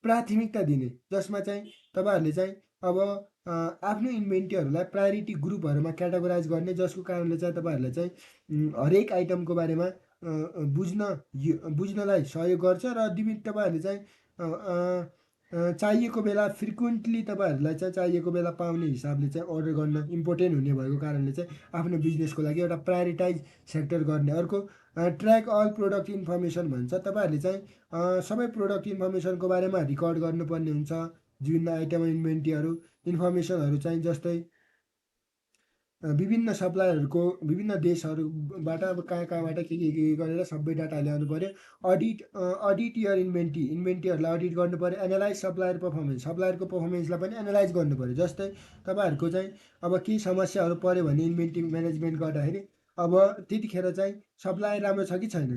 प्राथमिकता दिने, जसमा चाहिँ तपाईँहरूले चाहिँ अब आफ्नो इन्भेन्ट्रीहरूलाई प्रायोरिटी ग्रुपहरूमा क्याटेगोराइज गर्ने, जसको कारणले चाहिँ तपाईँहरूलाई चाहिँ हरेक आइटमको बारेमा बुझ्नलाई सहयोग गर्छ र तपाईँहरूले चाहिँ चाहिएको बेला फ्रिक्वेन्टली तपाईँहरूलाई चाहिँ चाहिएको बेला पाउने हिसाबले चाहिँ अर्डर गर्न इम्पोर्टेन्ट हुने भएको कारणले चाहिँ आफ्नो बिजनेसको लागि एउटा प्रायोरिटाइज सेक्टर गर्ने। अर्को ट्र्याक अल प्रोडक्ट इन्फर्मेसन भन्छ, तपाईँहरूले चाहिँ सबै प्रोडक्ट इन्फर्मेसनको बारेमा रिकर्ड गर्नुपर्ने हुन्छ। विभिन्न आइटम इन्भेन्ट्रीहरू इन्फर्मेसनहरू चाहिँ जस्तै विभिन्न सप्लायरहरूको विभिन्न देशहरूबाट अब कहाँबाट के गरेर सबै डाटा ल्याउनु पऱ्यो। अडिट यर इन्भेन्ट्री, इन्भेन्ट्रीहरूलाई अडिट गर्नु पऱ्यो। एनालाइज सप्लायर पर्फर्मेन्स, सप्लायरको पर्फर्मेन्सलाई पनि एनालाइज गर्नु पऱ्यो। जस्तै तपाईँहरूको चाहिँ अब केही समस्याहरू पऱ्यो भने इन्भेन्ट्री म्यानेजमेन्ट गर्दाखेरि अब त्यतिखेर चाहिँ सप्लायर राम्रो छ कि छैन,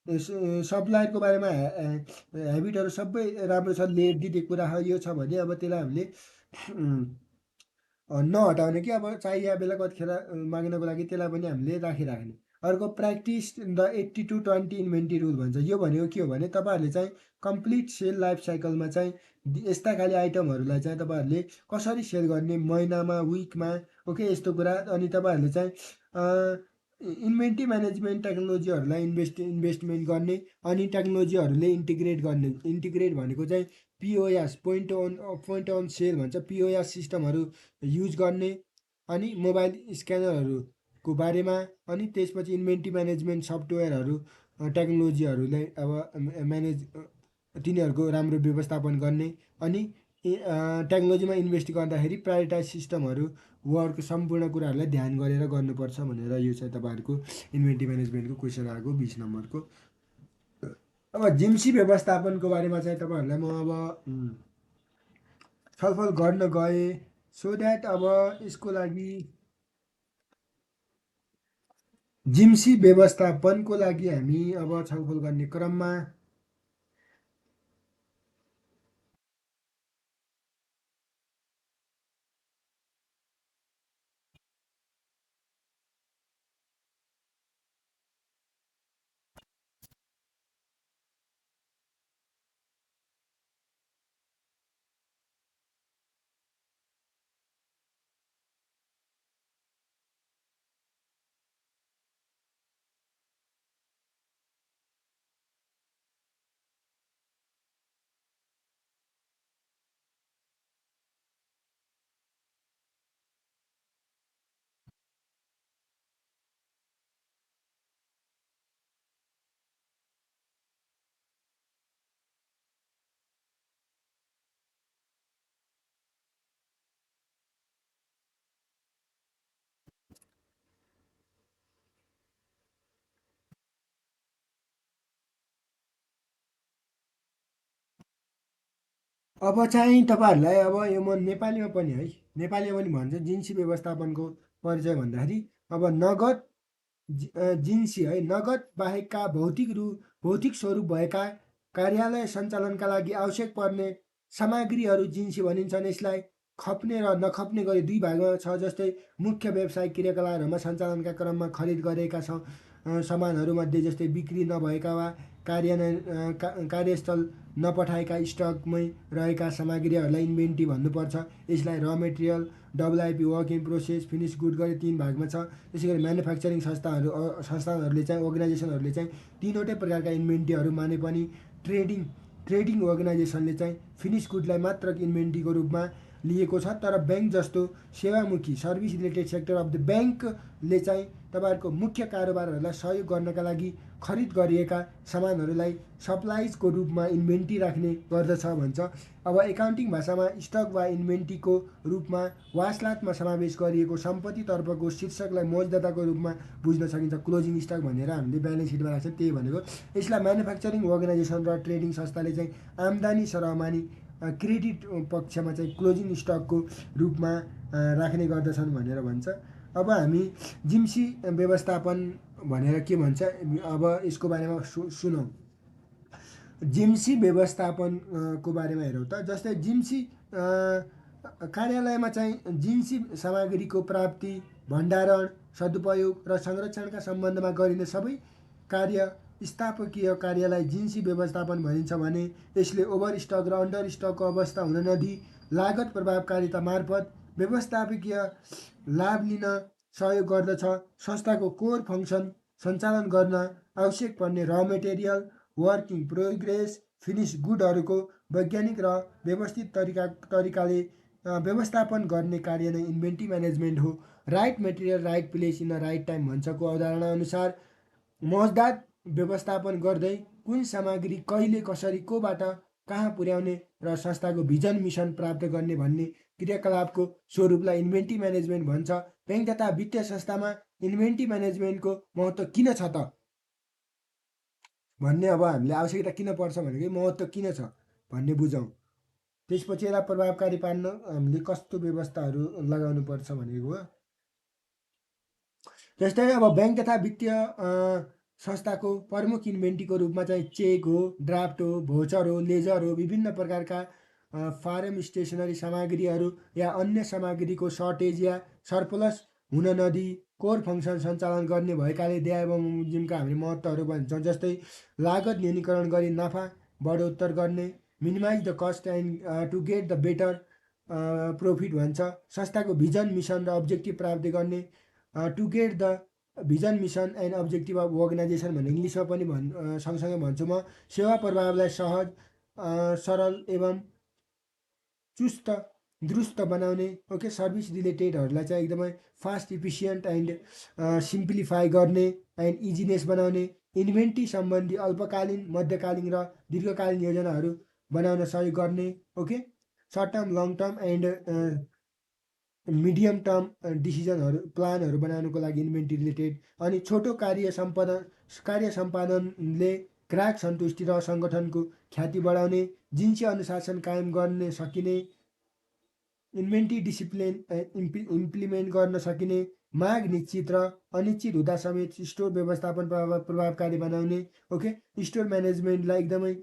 सप्लायरको बारेमा ह्याबिटहरू सबै राम्रो छ, लेट दिएको कुरा यो छ भने अब त्यसलाई हामीले नहटाउने कि अब चाहिएको बेला कतिखेर माग्नको लागि त्यसलाई पनि हामीले राखिराख्ने। अर्को प्र्याक्टिस द 80-20 इन्भेन्ट्री रुल भन्छ। यो भनेको के हो भने तपाईँहरूले चाहिँ कम्प्लिट सेल लाइफ साइकलमा चाहिँ यस्ता खाले आइटमहरूलाई चाहिँ तपाईँहरूले कसरी सेल गर्ने, महिनामा, विकमा, ओके, यस्तो कुरा। अनि तपाईँहरूले चाहिँ इन्भेन्ट्री म्यानेजमेन्ट टेक्नोलोजीहरूलाई इन्भेस्टमेन्ट गर्ने अनि टेक्नोलोजीहरूले इन्टिग्रेट गर्ने। इन्टिग्रेट भनेको चाहिँ पिओएस, पोइन्ट अन सेल भन्छ, पिओएस सिस्टमहरू युज गर्ने अनि मोबाइल स्क्यानरहरूको बारेमा। अनि त्यसपछि इन्भेन्ट्री म्यानेजमेन्ट सफ्टवेयरहरू टेक्नोलोजीहरूले अब म्यानेज तिनीहरूको राम्रो व्यवस्थापन गर्ने। अनि टेक्नोलोजीमा इन्भेस्ट गर्दाखेरि प्रायोरिटाइज सिस्टमहरू वर्क सम्पूर्ण कुराहरूलाई ध्यान गरेर गर्नुपर्छ भनेर यो चाहिँ तपाईँहरूको इन्भेन्ट्री म्यानेजमेन्टको क्वेसन आएको 20 नम्बरको। अब जिएमसी व्यवस्थापनको बारेमा चाहिँ तपाईँहरूलाई म अब छलफल गर्न गएँ, सो द्याट अब यसको लागि जिएमसी व्यवस्थापनको लागि हामी अब छलफल गर्ने क्रममा अब चाहिँ तपाईँहरूलाई अब यो म नेपालीमा पनि है, नेपालीमा पनि भन्छ जिन्सी व्यवस्थापनको परिचय भन्दाखेरि अब नगद जिन्सी है, नगद बाहेकका भौतिक स्वरूप भएका कार्यालय सञ्चालनका लागि आवश्यक पर्ने सामग्रीहरू जिन्सी भनिन्छन्। यसलाई खप्ने र नखप्ने गरी दुई भागमा छ। जस्तै मुख्य व्यावसायिक क्रियाकलापहरूमा सञ्चालनका क्रममा खरिद गरेका सामानहरूमध्ये जस्तै बिक्री नभएका वा कार्यस्थल नपठाएका स्टकमै रहेका सामग्रीहरूलाई इन्भेन्ट्री भन्नुपर्छ। यसलाई र material, WIP, work in process, finish good गरी 3 भागमा छ। त्यसै गरी म्यानुफ्याक्चरिङ संस्थानहरूले चाहिँ अर्गनाइजेसनहरूले चाहिँ 3वटै प्रकारका इन्भेन्ट्रीहरू माने पनि ट्रेडिङ अर्गनाइजेसनले चाहिँ फिनिस गुडलाई मात्र इन्भेन्ट्रीको रूपमा लिएको छ। तर ब्याङ्क जस्तो सेवामुखी service related sector of the ब्याङ्कले चाहिँ तपाईँहरूको मुख्य कारोबारहरूलाई सहयोग गर्नका लागि खरिद गरिएका सामानहरूलाई सप्लाइजको रूपमा इन्भेन्ट्री राख्ने गर्दछ भन्छ। अब एकाउन्टिङ भाषामा स्टक वा इन्भेन्ट्रीको रूपमा वासलातमा समावेश गरिएको सम्पत्तितर्फको शीर्षकलाई मौजदाताको रूपमा बुझ्न सकिन्छ। क्लोजिङ स्टक भनेर हामीले ब्यालेन्स सिटमा राख्छ, त्यही भनेको। यसलाई म्यानुफ्याक्चरिङ अर्गनाइजेसन र ट्रेडिङ संस्थाले चाहिँ आम्दानी सरहमानी क्रेडिट पक्षमा चाहिँ क्लोजिङ स्टकको रूपमा राख्ने गर्दछन् भनेर भन्छ। अब हामी जिम्सी व्यवस्थापन भनेर के भन्छ, अब यसको बारेमा सुनौँ। जिम्सी व्यवस्थापन को बारेमा हेरौँ त। जस्तै जिम्सी कार्यालयमा चाहिँ जिन्सी सामग्रीको प्राप्ति, भण्डारण, सदुपयोग र संरक्षणका सम्बन्धमा गरिने सबै कार्य स्थापकीय कार्यलाई जिन्सी व्यवस्थापन भनिन्छ भने यसले ओभर स्टक र अन्डर स्टकको अवस्था हुन नदिई लागत प्रभावकारिता मार्फत व्यवस्थापकीय लाभ लिन सहयोग गर्दछ। संस्थाको कोर फङ्सन सञ्चालन गर्न आवश्यक पर्ने र material, work in progress, finish गुडहरूको वैज्ञानिक र व्यवस्थित तरिकाले व्यवस्थापन गर्ने कार्य नै इन्भेन्ट्री म्यानेजमेन्ट हो। Right material right place in the right time भन्छको अवधारणा अनुसार मजदात व्यवस्थापन गर्दै कुन सामग्री कहिले कसरी कोबाट कहाँ पुर्याउने र संस्थाको भिजन मिसन प्राप्त गर्ने भन्ने क्रियाकलापको स्वरूपलाई इन्भेन्ट्री म्यानेजमेन्ट भन्छ। ब्याङ्क तथा वित्तीय संस्थामा इन्भेन्ट्री म्यानेजमेन्टको महत्त्व किन छ त भन्ने अब हामीले आवश्यकता किन पर्छ भनेको महत्त्व किन छ भन्ने बुझौँ। त्यसपछि यसलाई प्रभावकारी पार्न हामीले कस्तो व्यवस्थाहरू लगाउनु पर्छ भनेको हो। जस्तै अब ब्याङ्क तथा वित्तीय संस्थाको प्रमुख इन्भेन्ट्रीको रूपमा चाहिँ चेक हो, ड्राफ्ट हो, भोचर हो, लेजर हो, विभिन्न प्रकारका फार्म स्टेसनरी सामग्रीहरू या अन्य सामग्रीको सर्टेज या सरप्लस हुन नदिई कोर फङ्सन सञ्चालन गर्ने भएकाले देय बमोजिमका हामीले महत्त्वहरू भन्छौँ। जस्तै लागत न्यूनीकरण गरी नाफा बढोत्तर गर्ने, minimize the cost and to get the better profit भन्छ। संस्थाको भिजन मिसन र अब्जेक्टिभ प्राप्त गर्ने, to get the vision mission and objective of organization भन्ने इङ्ग्लिसमा पनि सँगसँगै भन्छु म। सेवा प्रभावलाई सहज, सरल एवं चुस्त दुरुस्त बनाउने। ओके, सर्भिस रिलेटेडहरूलाई चाहिँ एकदमै फास्ट, इफिसियन्ट एन्ड सिम्प्लिफाई गर्ने एन्ड इजिनेस बनाउने। इन्भेन्ट्री सम्बन्धी अल्पकालीन, मध्यकालीन र दीर्घकालीन योजनाहरू बनाउन सहयोग गर्ने। Okay, short term, long term and medium term डिसिजनहरू प्लानहरू बनाउनुको लागि इन्भेन्ट्री रिलेटेड। अनि छोटो कार्य सम्पादनले ग्राहक सन्तुष्टि र सङ्गठनको ख्याति बढाउने। जिन्सी अनुशासन कायम गर्न सकिने, इन्भेन्ट्री डिसिप्लिन इम्प्लिमेन्ट गर्न सकिने, माग निश्चित र अनिश्चित हुँदा समेत स्टोर व्यवस्थापन प्रभावकारी बनाउने। ओके, स्टोर म्यानेजमेन्टलाई एकदमै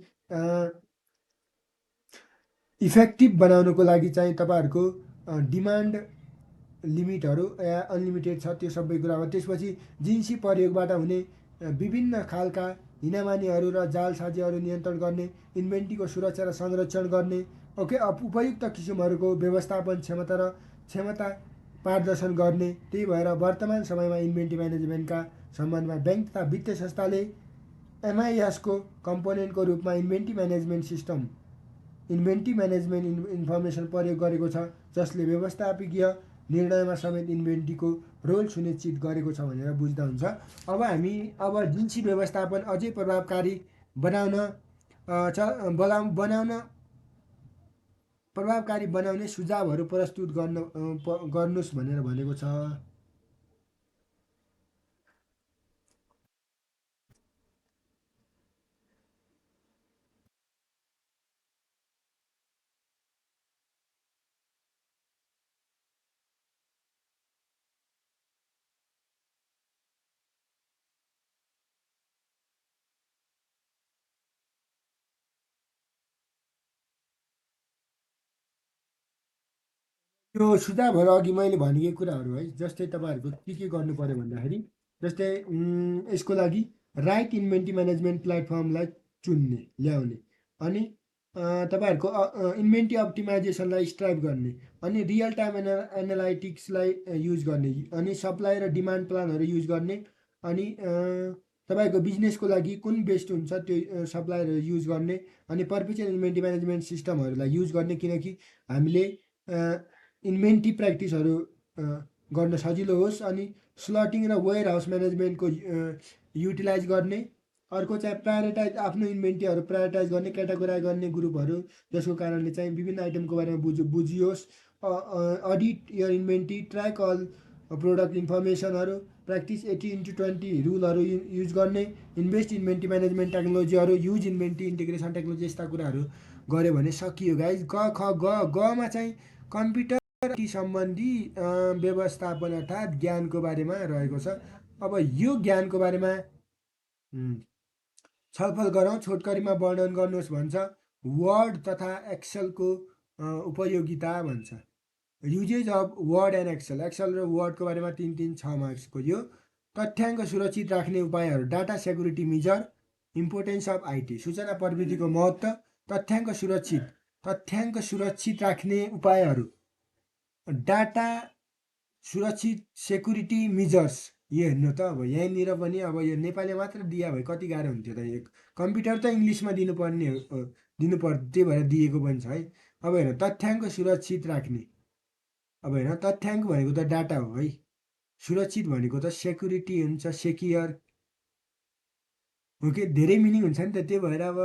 इफेक्टिभ बनाउनुको लागि चाहिँ तपाईँहरूको डिमान्ड लिमिटहरू या अनलिमिटेड छ, त्यो सबै कुरा हो। त्यसपछि जिन्सी प्रयोगबाट हुने विभिन्न खालका हिनामानीहरू र जालसाजीहरू नियन्त्रण गर्ने, इन्भेन्ट्रीको सुरक्षा र संरक्षण गर्ने। ओके, उपयुक्त किसिमहरूको व्यवस्थापन क्षमता प्रदर्शन गर्ने। त्यही भएर वर्तमान समयमा इन्भेन्ट्री म्यानेजमेन्टका सम्बन्धमा ब्याङ्क तथा वित्तीय संस्थाले एमआइएसको कम्पोनेन्टको रूपमा inventory management system, inventory management information प्रयोग गरेको छ, जसले व्यवस्थापकीय निर्णयमा समेत इन्भेन्ट्रीको रोल सुनिश्चित गरेको छ भनेर बुझ्दा हुन्छ। अब हामी जिन्सी व्यवस्थापन अझै प्रभावकारी बनाउने सुझावहरू प्रस्तुत गर्नुहोस् भनेर भनेको छ। यो सुझावहरू अघि मैले भनेको कुराहरू है। जस्तै तपाईँहरूको के गर्नु पर्यो भन्दाखेरि, जस्तै यसको लागि राइट इन्भेन्ट्री म्यानेजमेन्ट प्लेटफर्मलाई चुन्ने, ल्याउने। अनि तपाईँहरूको इन्भेन्ट्री अप्टिमाइजेसनलाई स्ट्राइभ गर्ने, अनि रियल टाइम एनालाइटिक्सलाई युज गर्ने, अनि सप्लाई र डिमान्ड प्लानहरू युज गर्ने। अनि तपाईँको बिजनेसको लागि कुन बेस्ट हुन्छ त्यो सप्लाईहरू युज गर्ने। अनि पर्पेचुअल इन्भेन्ट्री म्यानेजमेन्ट सिस्टमहरूलाई युज गर्ने, किनकि हामीले इन्भेन्ट्री प्र्याक्टिसहरू गर्न सजिलो होस्। अनि स्लटिङ र वेयर हाउस म्यानेजमेन्टको युटिलाइज गर्ने। अर्को चाहिँ प्रायोरिटाइज, आफ्नो इन्भेन्ट्रीहरू प्रायोरिटाइज गर्ने, क्याटेगोराइज गर्ने ग्रुपहरू, जसको कारणले चाहिँ विभिन्न आइटमको बारेमा बुझियोस्। Audit your inventory, track all product इन्फर्मेसनहरू, प्र्याक्टिस 80x20 रुलहरू युज गर्ने। इन्भेस्ट इन्भेन्ट्री म्यानेजमेन्ट टेक्नोलोजीहरू, युज इन्भेन्ट्री इन्टिग्रेसन टेक्नोलोजी, यस्ता कुराहरू गऱ्यो भने सकियो गाइज। गमा चाहिँ कम्प्युटर ती सम्बन्धी व्यवस्थापन अर्थात् ज्ञानको बारेमा रहेको छ। अब यो ज्ञानको बारेमा उम्, छलफल गरौँ। छोटकरीमा वर्णन गर्नुहोस् भन्छ। वर्ड तथा एक्सेलको उपयोगिता भन्छ। Usages of word and excel. Excel र वर्डको बारेमा 3-3 6 मार्क्सको यो। तथ्याङ्क सुरक्षित राख्ने उपायहरू। Data security measure. Importance of IT. सूचना प्रविधिको महत्त्व। तथ्याङ्क सुरक्षित राख्ने उपायहरू। डाटा सुरक्षित सेक्युरिटी मेजर्स। यो हेर्नु त, अब यहीँनिर पनि अब यो नेपाली मात्र दिया भए कति गाह्रो हुन्थ्यो त। यो कम्प्युटर त इङ्ग्लिसमा दिनुपर्ने त्यही भएर दिएको पनि छ है। अब हेर, तथ्याङ्क सुरक्षित राख्ने। अब हेर, तथ्याङ्क भनेको त डाटा हो है। सुरक्षित भनेको त सेक्युरिटी हुन्छ, सेक्युर हो कि। धेरै मिनिङ हुन्छ नि त, त्यही भएर अब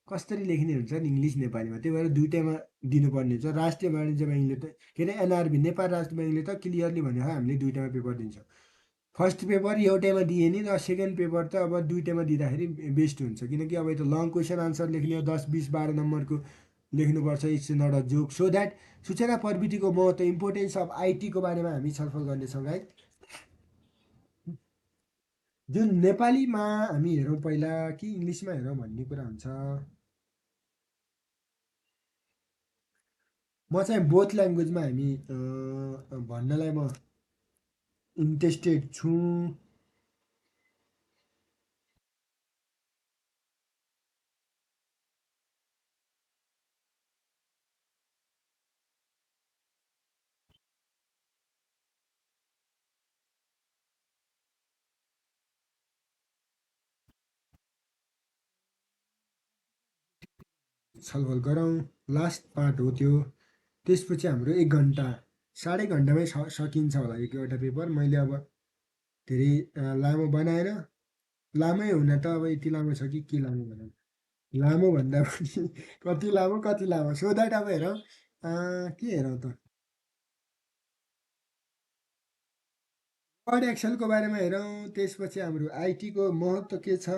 कसरी लेख्ने हुन्छ नि इङ्ग्लिस नेपालीमा, त्यही भएर दुइटैमा दिनुपर्ने हुन्छ। राष्ट्रिय वाणिज्य ब्याङ्कले त के अरे एनआरबी नेपाल राष्ट्र ब्याङ्कले त क्लियरली भनेको हामीले दुइटामा पेपर दिन्छ। फर्स्ट पेपर एउटैमा दिए नि, र सेकेन्ड पेपर त अब दुइटैमा दिँदाखेरि बेस्ट हुन्छ। किनकि अब यो त लङ क्वेसन आन्सर लेख्ने हो, 10 20 12 नम्बरको लेख्नुपर्छ। It's not a joke. So that सूचना प्रविधिको महत्त्व, इम्पोर्टेन्स अफ आइटीको बारेमा हामी छलफल गर्नेछौँ है। जुन नेपालीमा हामी हेरौँ पहिला कि इङ्ग्लिसमा हेरौँ भन्ने कुरा हुन्छ। म चाहिँ बोथ ल्याङ्ग्वेजमा हामी भन्नलाई म इन्ट्रेस्टेड छु। छलफल गरौँ। लास्ट पार्ट हो त्यो। त्यसपछि हाम्रो 1 घन्टा 1.5 घन्टामै सकिन्छ होला एउटा पेपर। मैले अब धेरै लामो बनाएर, लामै हुन त अब यति लामो छ कि के लामो भनौँ। लामो भन्दा पनि कति लामो। सो द्याट अब हेरौँ के हेरौँ त। वर्ड एक्सेलको बारेमा हेरौँ। त्यसपछि हाम्रो आइटीको महत्त्व के छ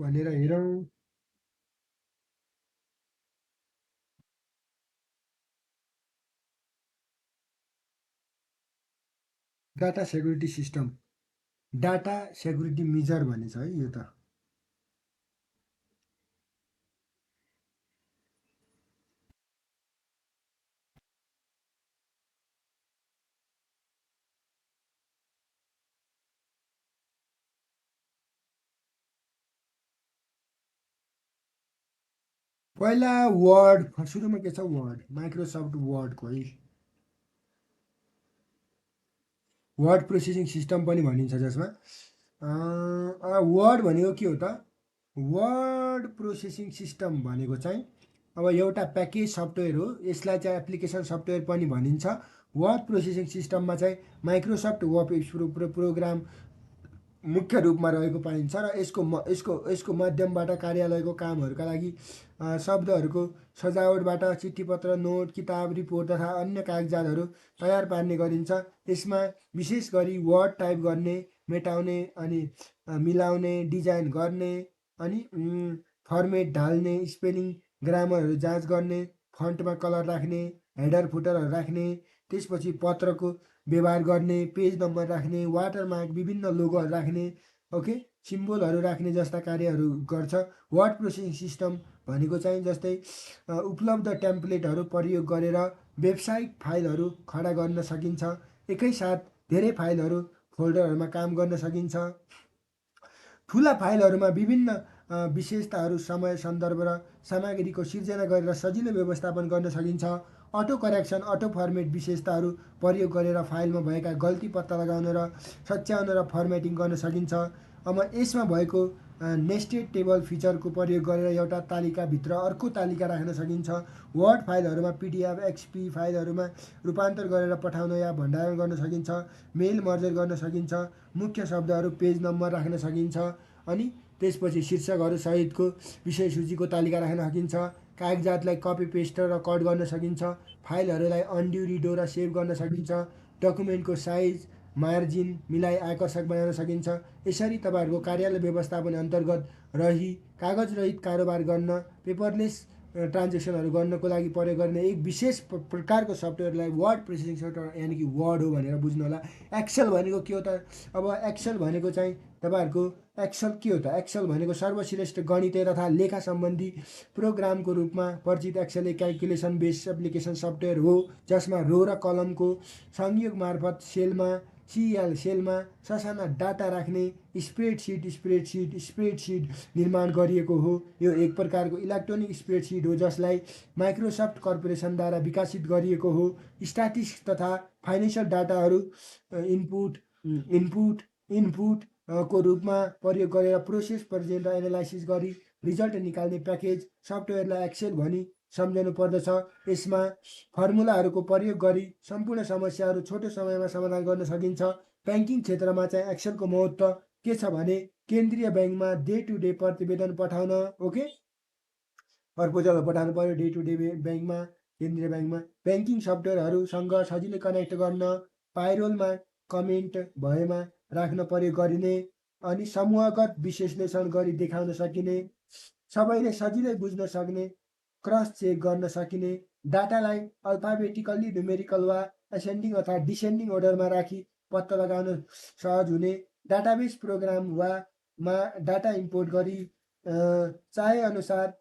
भनेर हेरौँ। Data security system, data security measure भन्ने छ है यो त। पहिला वर्ड, सुरुमा के छ वर्ड, माइक्रोसफ्ट वर्डको है। वर्ड प्रोसेसिङ सिस्टम पनि भनिन्छ जसमा वर्ड भनेको के हो त। वर्ड प्रोसेसिङ सिस्टम भनेको चाहिँ अब एउटा प्याकेज सफ्टवेयर हो। यसलाई चाहिँ एप्लिकेसन सफ्टवेयर पनि भनिन्छ। वर्ड प्रोसेसिङ सिस्टममा चाहिँ माइक्रोसफ्ट वर्ड प्रोग्राम मुख्य रूपमा रहेको पाइन्छ र यसको माध्यमबाट कार्यालयको कामहरूका लागि शब्दहरूको सजावटबाट चिठीपत्र, नोट, किताब, रिपोर्ट तथा अन्य कागजातहरू तयार पार्ने गरिन्छ। यसमा विशेष गरी वर्ड टाइप गर्ने, मेटाउने अनि मिलाउने, डिजाइन गर्ने अनि फर्मेट ढाल्ने, स्पेलिङ ग्रामरहरू जाँच गर्ने, फन्टमा कलर राख्ने, हेडर फुटरहरू राख्ने, त्यसपछि पत्रको व्यवहार गर्ने, पेज नम्बर राख्ने, वाटरमार्क, विभिन्न लोगोहरू राख्ने, ओके, सिम्बोलहरू राख्ने जस्ता कार्यहरू गर्छ। वर्ड प्रोसेसिङ सिस्टम भनेको चाहिँ जस्तै उपलब्ध टेम्प्लेटहरू प्रयोग गरेर वेबसाइट फाइलहरू खडा गर्न सकिन्छ। एकैसाथ धेरै फाइलहरू फोल्डरहरूमा काम गर्न सकिन्छ। ठुला फाइलहरूमा विभिन्न विशेषताहरू, समय, सन्दर्भ र सामग्रीको सिर्जना गरेर सजिलो व्यवस्थापन गर्न सकिन्छ। अटो करेक्सन, अटो फर्मेट विशेषताहरू प्रयोग गरेर फाइलमा भएका गल्ती पत्ता लगाउन र सच्याउन र फर्मेटिङ गर्न सकिन्छ। अब यसमा भएको नेस्टेड टेबल फिचरको प्रयोग गरेर एउटा तालिकाभित्र अर्को तालिका राख्न सकिन्छ। वर्ड फाइलहरूमा पिडिएफ, एक्सपी फाइलहरूमा रूपान्तर गरेर पठाउन या भण्डारण गर्न सकिन्छ। मेल मर्जर गर्न सकिन्छ। मुख्य शब्दहरू, पेज नम्बर राख्न सकिन्छ। अनि त्यसपछि शीर्षकहरू सहितको विषय सूचीको तालिका राख्न सकिन्छ। कागजातलाई कपी पेस्ट र कट गर्न सकिन्छ। फाइलहरूलाई अनड्यू, रिडो र सेभ गर्न सकिन्छ। डकुमेन्टको साइज, मार्जिन मिलाई आकर्षक बनाउन सकिन्छ। यसरी तपाईँहरूको कार्यालय व्यवस्थापन अन्तर्गत रही कागज रहित कारोबार गर्न, पेपरलेस ट्रान्जेक्सनहरू गर्नको लागि प्रयोग गर्ने एक विशेष प्रकारको सफ्टवेयरलाई वर्ड प्रोसेसिङ सफ्टवेयर यानि कि वर्ड हो भनेर बुझ्नु होला। एक्सेल भनेको के हो त? अब एक्सेल भनेको चाहिँ तपाईँहरूको एक्सेल के हो त? एक्सेल भनेको सर्वश्रेष्ठ गणितीय तथा लेखा सम्बन्धी प्रोग्रामको रूपमा परिचित एक्सेल एक क्यालकुलेसन बेस्ड एप्लिकेसन सफ्टवेयर हो जसमा रो र कलमको संयोग मार्फत सेलमा ससाना डाटा राख्ने स्प्रेडसिट निर्माण गरिएको हो। यो एक प्रकारको इलेक्ट्रोनिक स्प्रेडसिट हो जसलाई माइक्रोसफ्ट कर्पोरेसनद्वारा विकसित गरिएको हो। स्ट्याटिस्टिक्स तथा फाइनेन्सियल डाटाहरू इनपुट इनपुट इनपुट को रूपमा प्रयोग गरेर प्रोसेस प्रेजेन्ट र एनालाइसिस गरी रिजल्ट निकाल्ने प्याकेज सफ्टवेयरलाई एक्सेल भनी सम्झनु पर्दछ। यसमा फर्मुलाहरूको प्रयोग गरी सम्पूर्ण समस्याहरू छोटो समयमा समाधान गर्न सकिन्छ। ब्याङ्किङ क्षेत्रमा चाहिँ एक्सेलको महत्त्व के छ भने केन्द्रीय ब्याङ्कमा डे टु डे प्रतिवेदन पठाउन, ओके, प्रपोजल पठाउनु पर्यो डे टु डे ब्याङ्कमा, केन्द्रीय ब्याङ्कमा। ब्याङ्किङ सफ्टवेयरहरूसँग सजिलै कनेक्ट गर्न, पाइरोलमा कमेन्ट भएमा राख्न प्रयोग गरिने, अनि समूहगत विश्लेषण गरी देखाउन सकिने, सबैले सजिलै बुझ्न सक्ने, क्रस चेक गर्न सकिने, डाटालाई अल्फाबेटिकल्ली न्युमेरिकल वा एसेन्डिङ अथवा डिसेन्डिङ अर्डरमा राखी पत्ता लगाउन सहज हुने, डाटाबेस प्रोग्राम वा मा डाटा इम्पोर्ट गरी चाहे अनुसार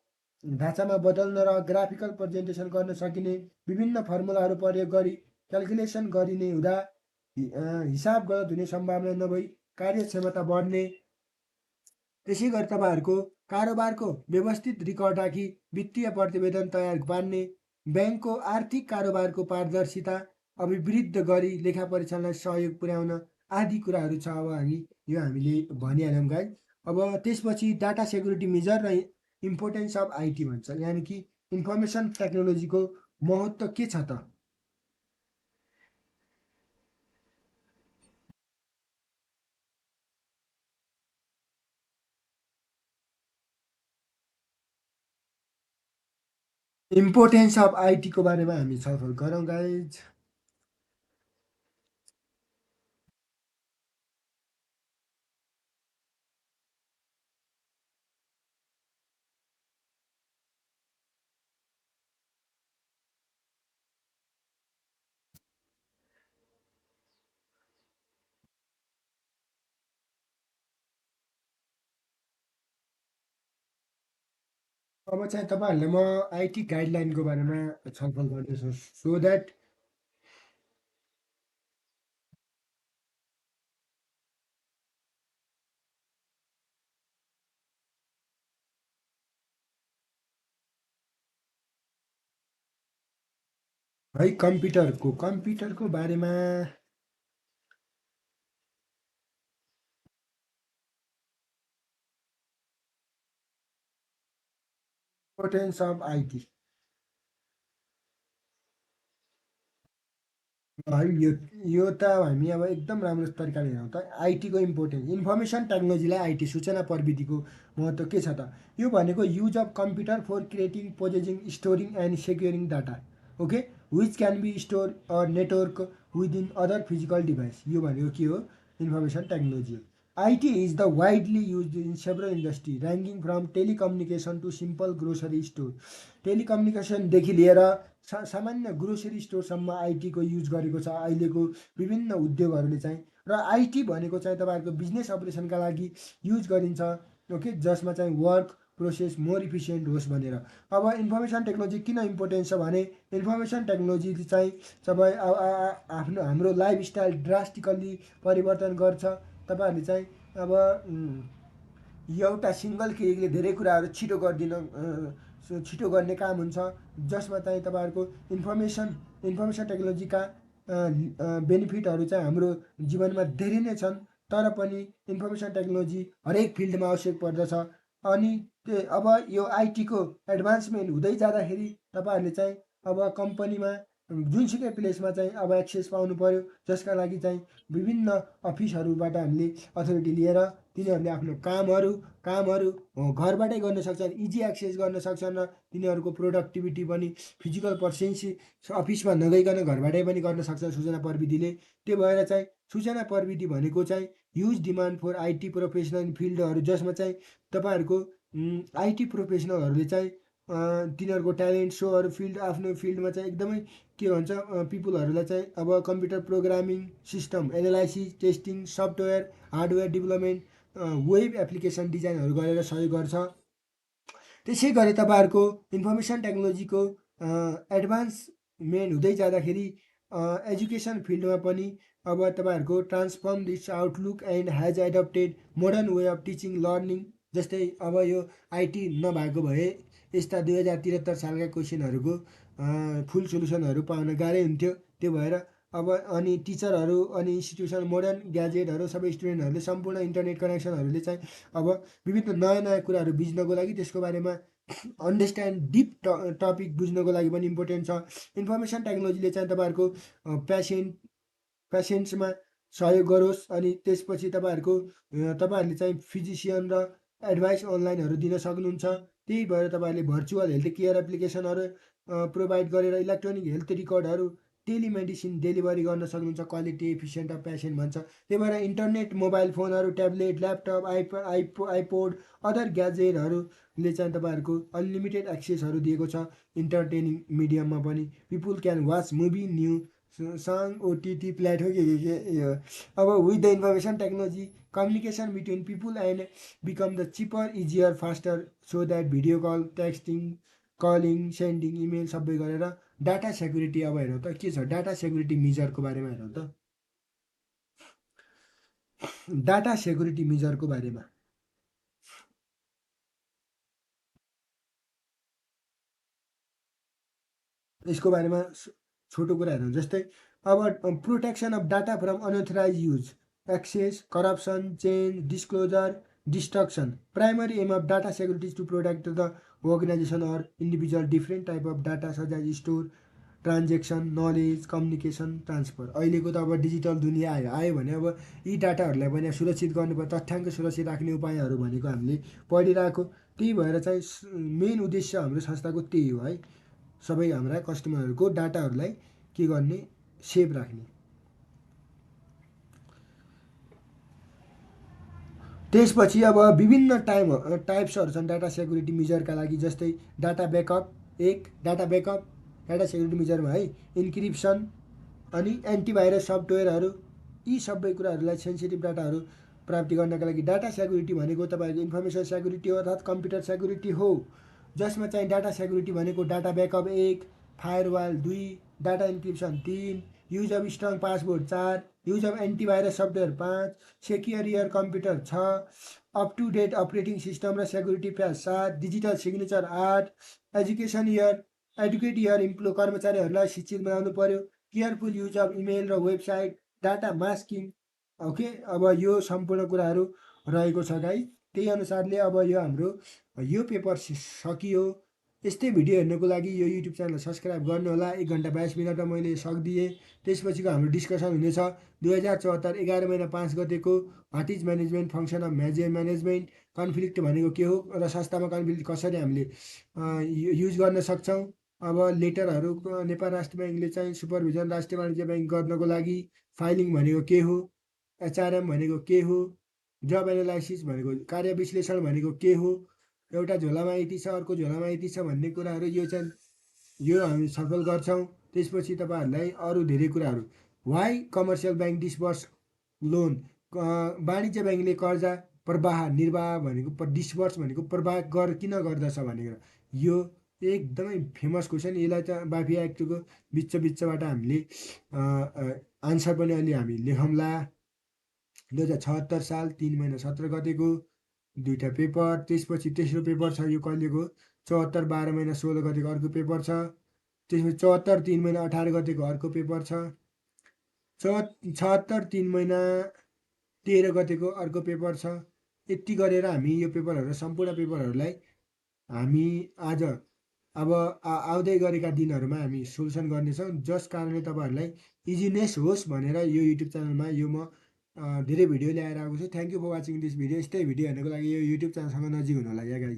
ढाँचामा बदल्न र ग्राफिकल प्रेजेन्टेसन गर्न सकिने, विभिन्न फर्मुलाहरू प्रयोग गरी क्यालकुलेसन गरिने हुँदा हिसाब गलत हुने सम्भावना नभई कार्यक्षमता बढ्ने। त्यसै गरी तपाईँहरूको कारोबारको व्यवस्थित रिकर्ड राखी वित्तीय प्रतिवेदन तयार पार्ने, ब्याङ्कको आर्थिक कारोबारको पारदर्शिता अभिवृद्ध गरी लेखा परीक्षणलाई सहयोग पुर्याउन आदि कुराहरू छ। अब हामीले भनिहाल्यौँ गाइस। अब त्यसपछि डाटा सेक्युरिटी मेजर र इम्पोर्टेन्स अफ आइटी भन्छ, यानि कि इन्फर्मेसन टेक्नोलोजीको महत्त्व के छ त? इम्पोर्टेन्स अफ आइटीको बारेमा हामी छलफल गरौँ गाइज। अब चाहिँ तपाईँहरूलाई म आइटी गाइडलाइनको बारेमा छलफल गर्दैछु सो द्याट है कम्प्युटरको बारेमा इम्पोर्टेन्स अफ आइटी है यो त हामी अब एकदम राम्रो तरिकाले हेरौँ त। आइटीको इम्पोर्टेन्स, इन्फर्मेसन टेक्नोलोजीलाई आइटी सूचना प्रविधिको महत्त्व के छ त? यो भनेको use of computer for creating, processing, storing and securing data, okay, which can be store or network within other physical device. यो भनेको के हो? इन्फर्मेसन टेक्नोलोजी हो। IT is the widely use in several industry ranking from telecommunication to simple grocery store. टेलिकम्युनिकेसनदेखि लिएर सामान्य grocery स्टोरसम्म आइटीको use गरेको छ अहिलेको विभिन्न उद्योगहरूले चाहिँ। र आइटी भनेको चाहिँ तपाईँहरूको बिजनेस अपरेसनका लागि युज गरिन्छ, ओके, जसमा चाहिँ वर्क प्रोसेस मोर इफिसियन्ट होस् भनेर। अब इन्फर्मेसन टेक्नोलोजी किन इम्पोर्टेन्ट छ भने इन्फर्मेसन टेक्नोलोजी चाहिँ तपाईँ आफ्नो हाम्रो लाइफस्टाइल ड्रास्टिकल्ली परिवर्तन गर्छ। तपाईँहरूले चाहिँ अब एउटा सिङ्गल क्लिकले धेरै कुराहरू छिटो गर्ने काम हुन्छ, जसमा चाहिँ तपाईँहरूको इन्फर्मेसन टेक्नोलोजीका बेनिफिटहरू चाहिँ हाम्रो जीवनमा धेरै नै छन्। तर पनि इन्फर्मेसन टेक्नोलोजी हरेक फिल्डमा आवश्यक पर्दछ। अनि अब यो आइटीको एडभान्समेन्ट हुँदै जाँदाखेरि तपाईँहरूले चाहिँ अब कम्पनीमा जुनसुकै प्लेसमा चाहिँ अब एक्सेस पाउनु पऱ्यो, जसका लागि चाहिँ विभिन्न अफिसहरूबाट हामीले अथोरिटी लिएर तिनीहरूले आफ्नो कामहरू घरबाटै गर्न सक्छन्, इजी एक्सेस गर्न सक्छन् र तिनीहरूको प्रोडक्टिभिटी पनि फिजिकल पर्सेन्सी अफिसमा नगइकन घरबाटै पनि गर्न सक्छ सूचना प्रविधिले। त्यो भएर चाहिँ सूचना प्रविधि भनेको चाहिँ huge demand for IT professional फिल्डहरू, जसमा चाहिँ तपाईँहरूको आइटी प्रोफेसनलहरूले चाहिँ तिनीहरूको ट्यालेन्ट सोहरू फिल्ड आफ्नो फिल्डमा चाहिँ एकदमै के भन्छ पिपुलहरूलाई चाहिँ अब computer programming system analysis testing software hardware development web application डिजाइनहरू गरेर सहयोग गर्छ। त्यसै गरी तपाईँहरूको इन्फर्मेसन टेक्नोलोजीको एडभान्समेन्ट हुँदै जाँदाखेरि एजुकेसन फिल्डमा पनि अब तपाईँहरूको transform this outlook and has adapted modern way of teaching learning. जस्तै अब यो आइटी नभएको भए यस्ता 2073 सालका क्वेसनहरूको फुल सोल्युसनहरू पाउन गाह्रै हुन्थ्यो। त्यो भएर अब अनि टिचरहरू अनि इन्स्टिट्युसन मोडर्न ग्याजेटहरू सबै स्टुडेन्टहरूले सम्पूर्ण इन्टरनेट कनेक्सनहरूले चाहिँ अब विभिन्न नयाँ नयाँ कुराहरू बुझ्नको लागि त्यसको बारेमा अन्डरस्ट्यान्ड डिप टपिक बुझ्नको लागि पनि इम्पोर्टेन्ट छ। इन्फर्मेसन टेक्नोलोजीले चाहिँ तपाईँहरूको पेसेन्ट्समा सहयोग गरोस् अनि त्यसपछि तपाईँहरूले चाहिँ फिजिसियन र एडभाइस अनलाइनहरू दिन सक्नुहुन्छ। त्यही भएर तपाईँहरूले भर्चुअल हेल्थ केयर एप्लिकेसनहरू प्रोभाइड गरेर इलेक्ट्रोनिक हेल्थ रेकर्डहरू टेलिमेडिसिन डेलिभरी गर्न सक्नुहुन्छ। क्वालिटी एफिसियन्ट अफ पेसेन्ट भन्छ। त्यही भएर इन्टरनेट मोबाइल फोनहरू ट्याब्लेट ल्यापटप आइपोड अदर ग्याजेटहरूले चाहिँ तपाईँहरूको अनलिमिटेड एक्सेसहरू दिएको छ। इन्टरटेनिङ मिडियममा पनि people can watch movie new song OTT platform के अब with the information technology communication between people and become the cheaper easier faster so that video call texting calling sending email सबै गरेर data security अब हेरौँ त के छ data security मेजरको बारेमा हेरौँ त। डाटा सेक्युरिटी मेजरको बारेमा यसको बारेमा छोटो कुरा हेरौँ। जस्तै अब protection of data from unauthorise use access corruption change disclosure destruction primary aim of data security to protect the organisation or individual different type of data such as store transaction knowledge communication transfer. अहिलेको त अब digital दुनियाँ आयो भने अब यी डाटाहरूलाई पनि सुरक्षित गर्नुपर्छ। तथ्याङ्क सुरक्षित राख्ने उपायहरू भनेको हामीले पढिरहेको। त्यही भएर चाहिँ मेन उद्देश्य हाम्रो संस्थाको त्यही हो है, सबै हाम्रा कस्टमरहरूको डाटाहरूलाई के गर्ने सेभ राख्ने। त्यसपछि अब विभिन्न टाइप्सहरू छन् डाटा सेक्युरिटी मेजरका लागि। जस्तै data backup data backup data security मेजरमा है इन्क्रिप्सन अनि एन्टिभाइरस सफ्टवेयरहरू यी सबै कुराहरूलाई सेन्सिटिभ डाटाहरू प्राप्ति गर्नका लागि। डाटा सेक्युरिटी भनेको तपाईँहरूको इन्फर्मेसन सेक्युरिटी हो अर्थात् कम्प्युटर सेक्युरिटी हो, जसमा चाहिँ डाटा सेक्युरिटी भनेको data backup 1 firewall 2 data encryption 3 use of strong password 4 use of antivirus software 5 secure your computer 6 up to date operating system र security patch 7 digital signature 8 educate your कर्मचारीहरूलाई शिक्षित बनाउनु पर्यो। Careful use of email र website data masking. Okay, अब यो सम्पूर्ण कुराहरू रहेको छ गाइस। त्यही अनुसारले अब यो हाम्रो यो पेपर सकियो। यस्तै भिडियो हेर्नको लागि यो युट्युब च्यानल सब्सक्राइब गर्नुहोला। 1 घन्टा 22 मिनटमा मैले सकिदिएँ। त्यसपछिको हाम्रो डिस्कसन हुनेछ 2074 11 महिना 5 गतेको what is management function of management conflict भनेको के हो र संस्थामा कन्फ्लिक्ट कसरी हामीले युज गर्न सक्छौँ। अब लेटरहरू नेपाल राष्ट्र ब्याङ्कले चाहिँ सुपरभिजन राष्ट्रिय वाणिज्य ब्याङ्क गर्नको लागि फाइलिङ भनेको के हो, एचआरएम भनेको के हो, जब एनालाइसिस भनेको कार्य विश्लेषण भनेको के हो, एउटा झोलामा यति छ अर्को झोलामा यति छ भन्ने कुराहरू यो हामी छलफल गर्छौँ। त्यसपछि तपाईँहरूलाई अरू धेरै कुराहरू why commercial bank disburse loan वाणिज्य ब्याङ्कले कर्जा प्रवाह निर्वाह भनेको डिस्बर्स भनेको प्रवाह किन गर्दछ भनेर यो एकदमै फेमस क्वेसन। यसलाई चाहिँ बाफिया एक्टको बिचबाट हामीले आन्सर पनि अलि हामी लेखौँला। 2076 साल 3 महिना 17 गतेको 2टा पेपर। त्यसपछि तेस्रो पेपर छ यो कहिलेको 74 12 महिना 16 गतेको अर्को पेपर छ। त्यसपछि 74 3 महिना 18 गतेको अर्को पेपर छ। 76 3 महिना 13 गतेको अर्को पेपर छ। यति गरेर हामी यो पेपरहरू सम्पूर्ण पेपरहरूलाई हामी आज अब आउँदै गरेका दिनहरूमा हामी सोल्युसन गर्नेछौँ, जस कारणले तपाईँहरूलाई इजिनेस होस् भनेर यो युट्युब च्यानलमा यो म धेरै भिडियो ल्याएर आएको छु। Thank you for watching this video. यस्तै भिडियो हेर्नको लागि यो युट्युब च्यानलसँग नजिक हुनु होला या गाइज।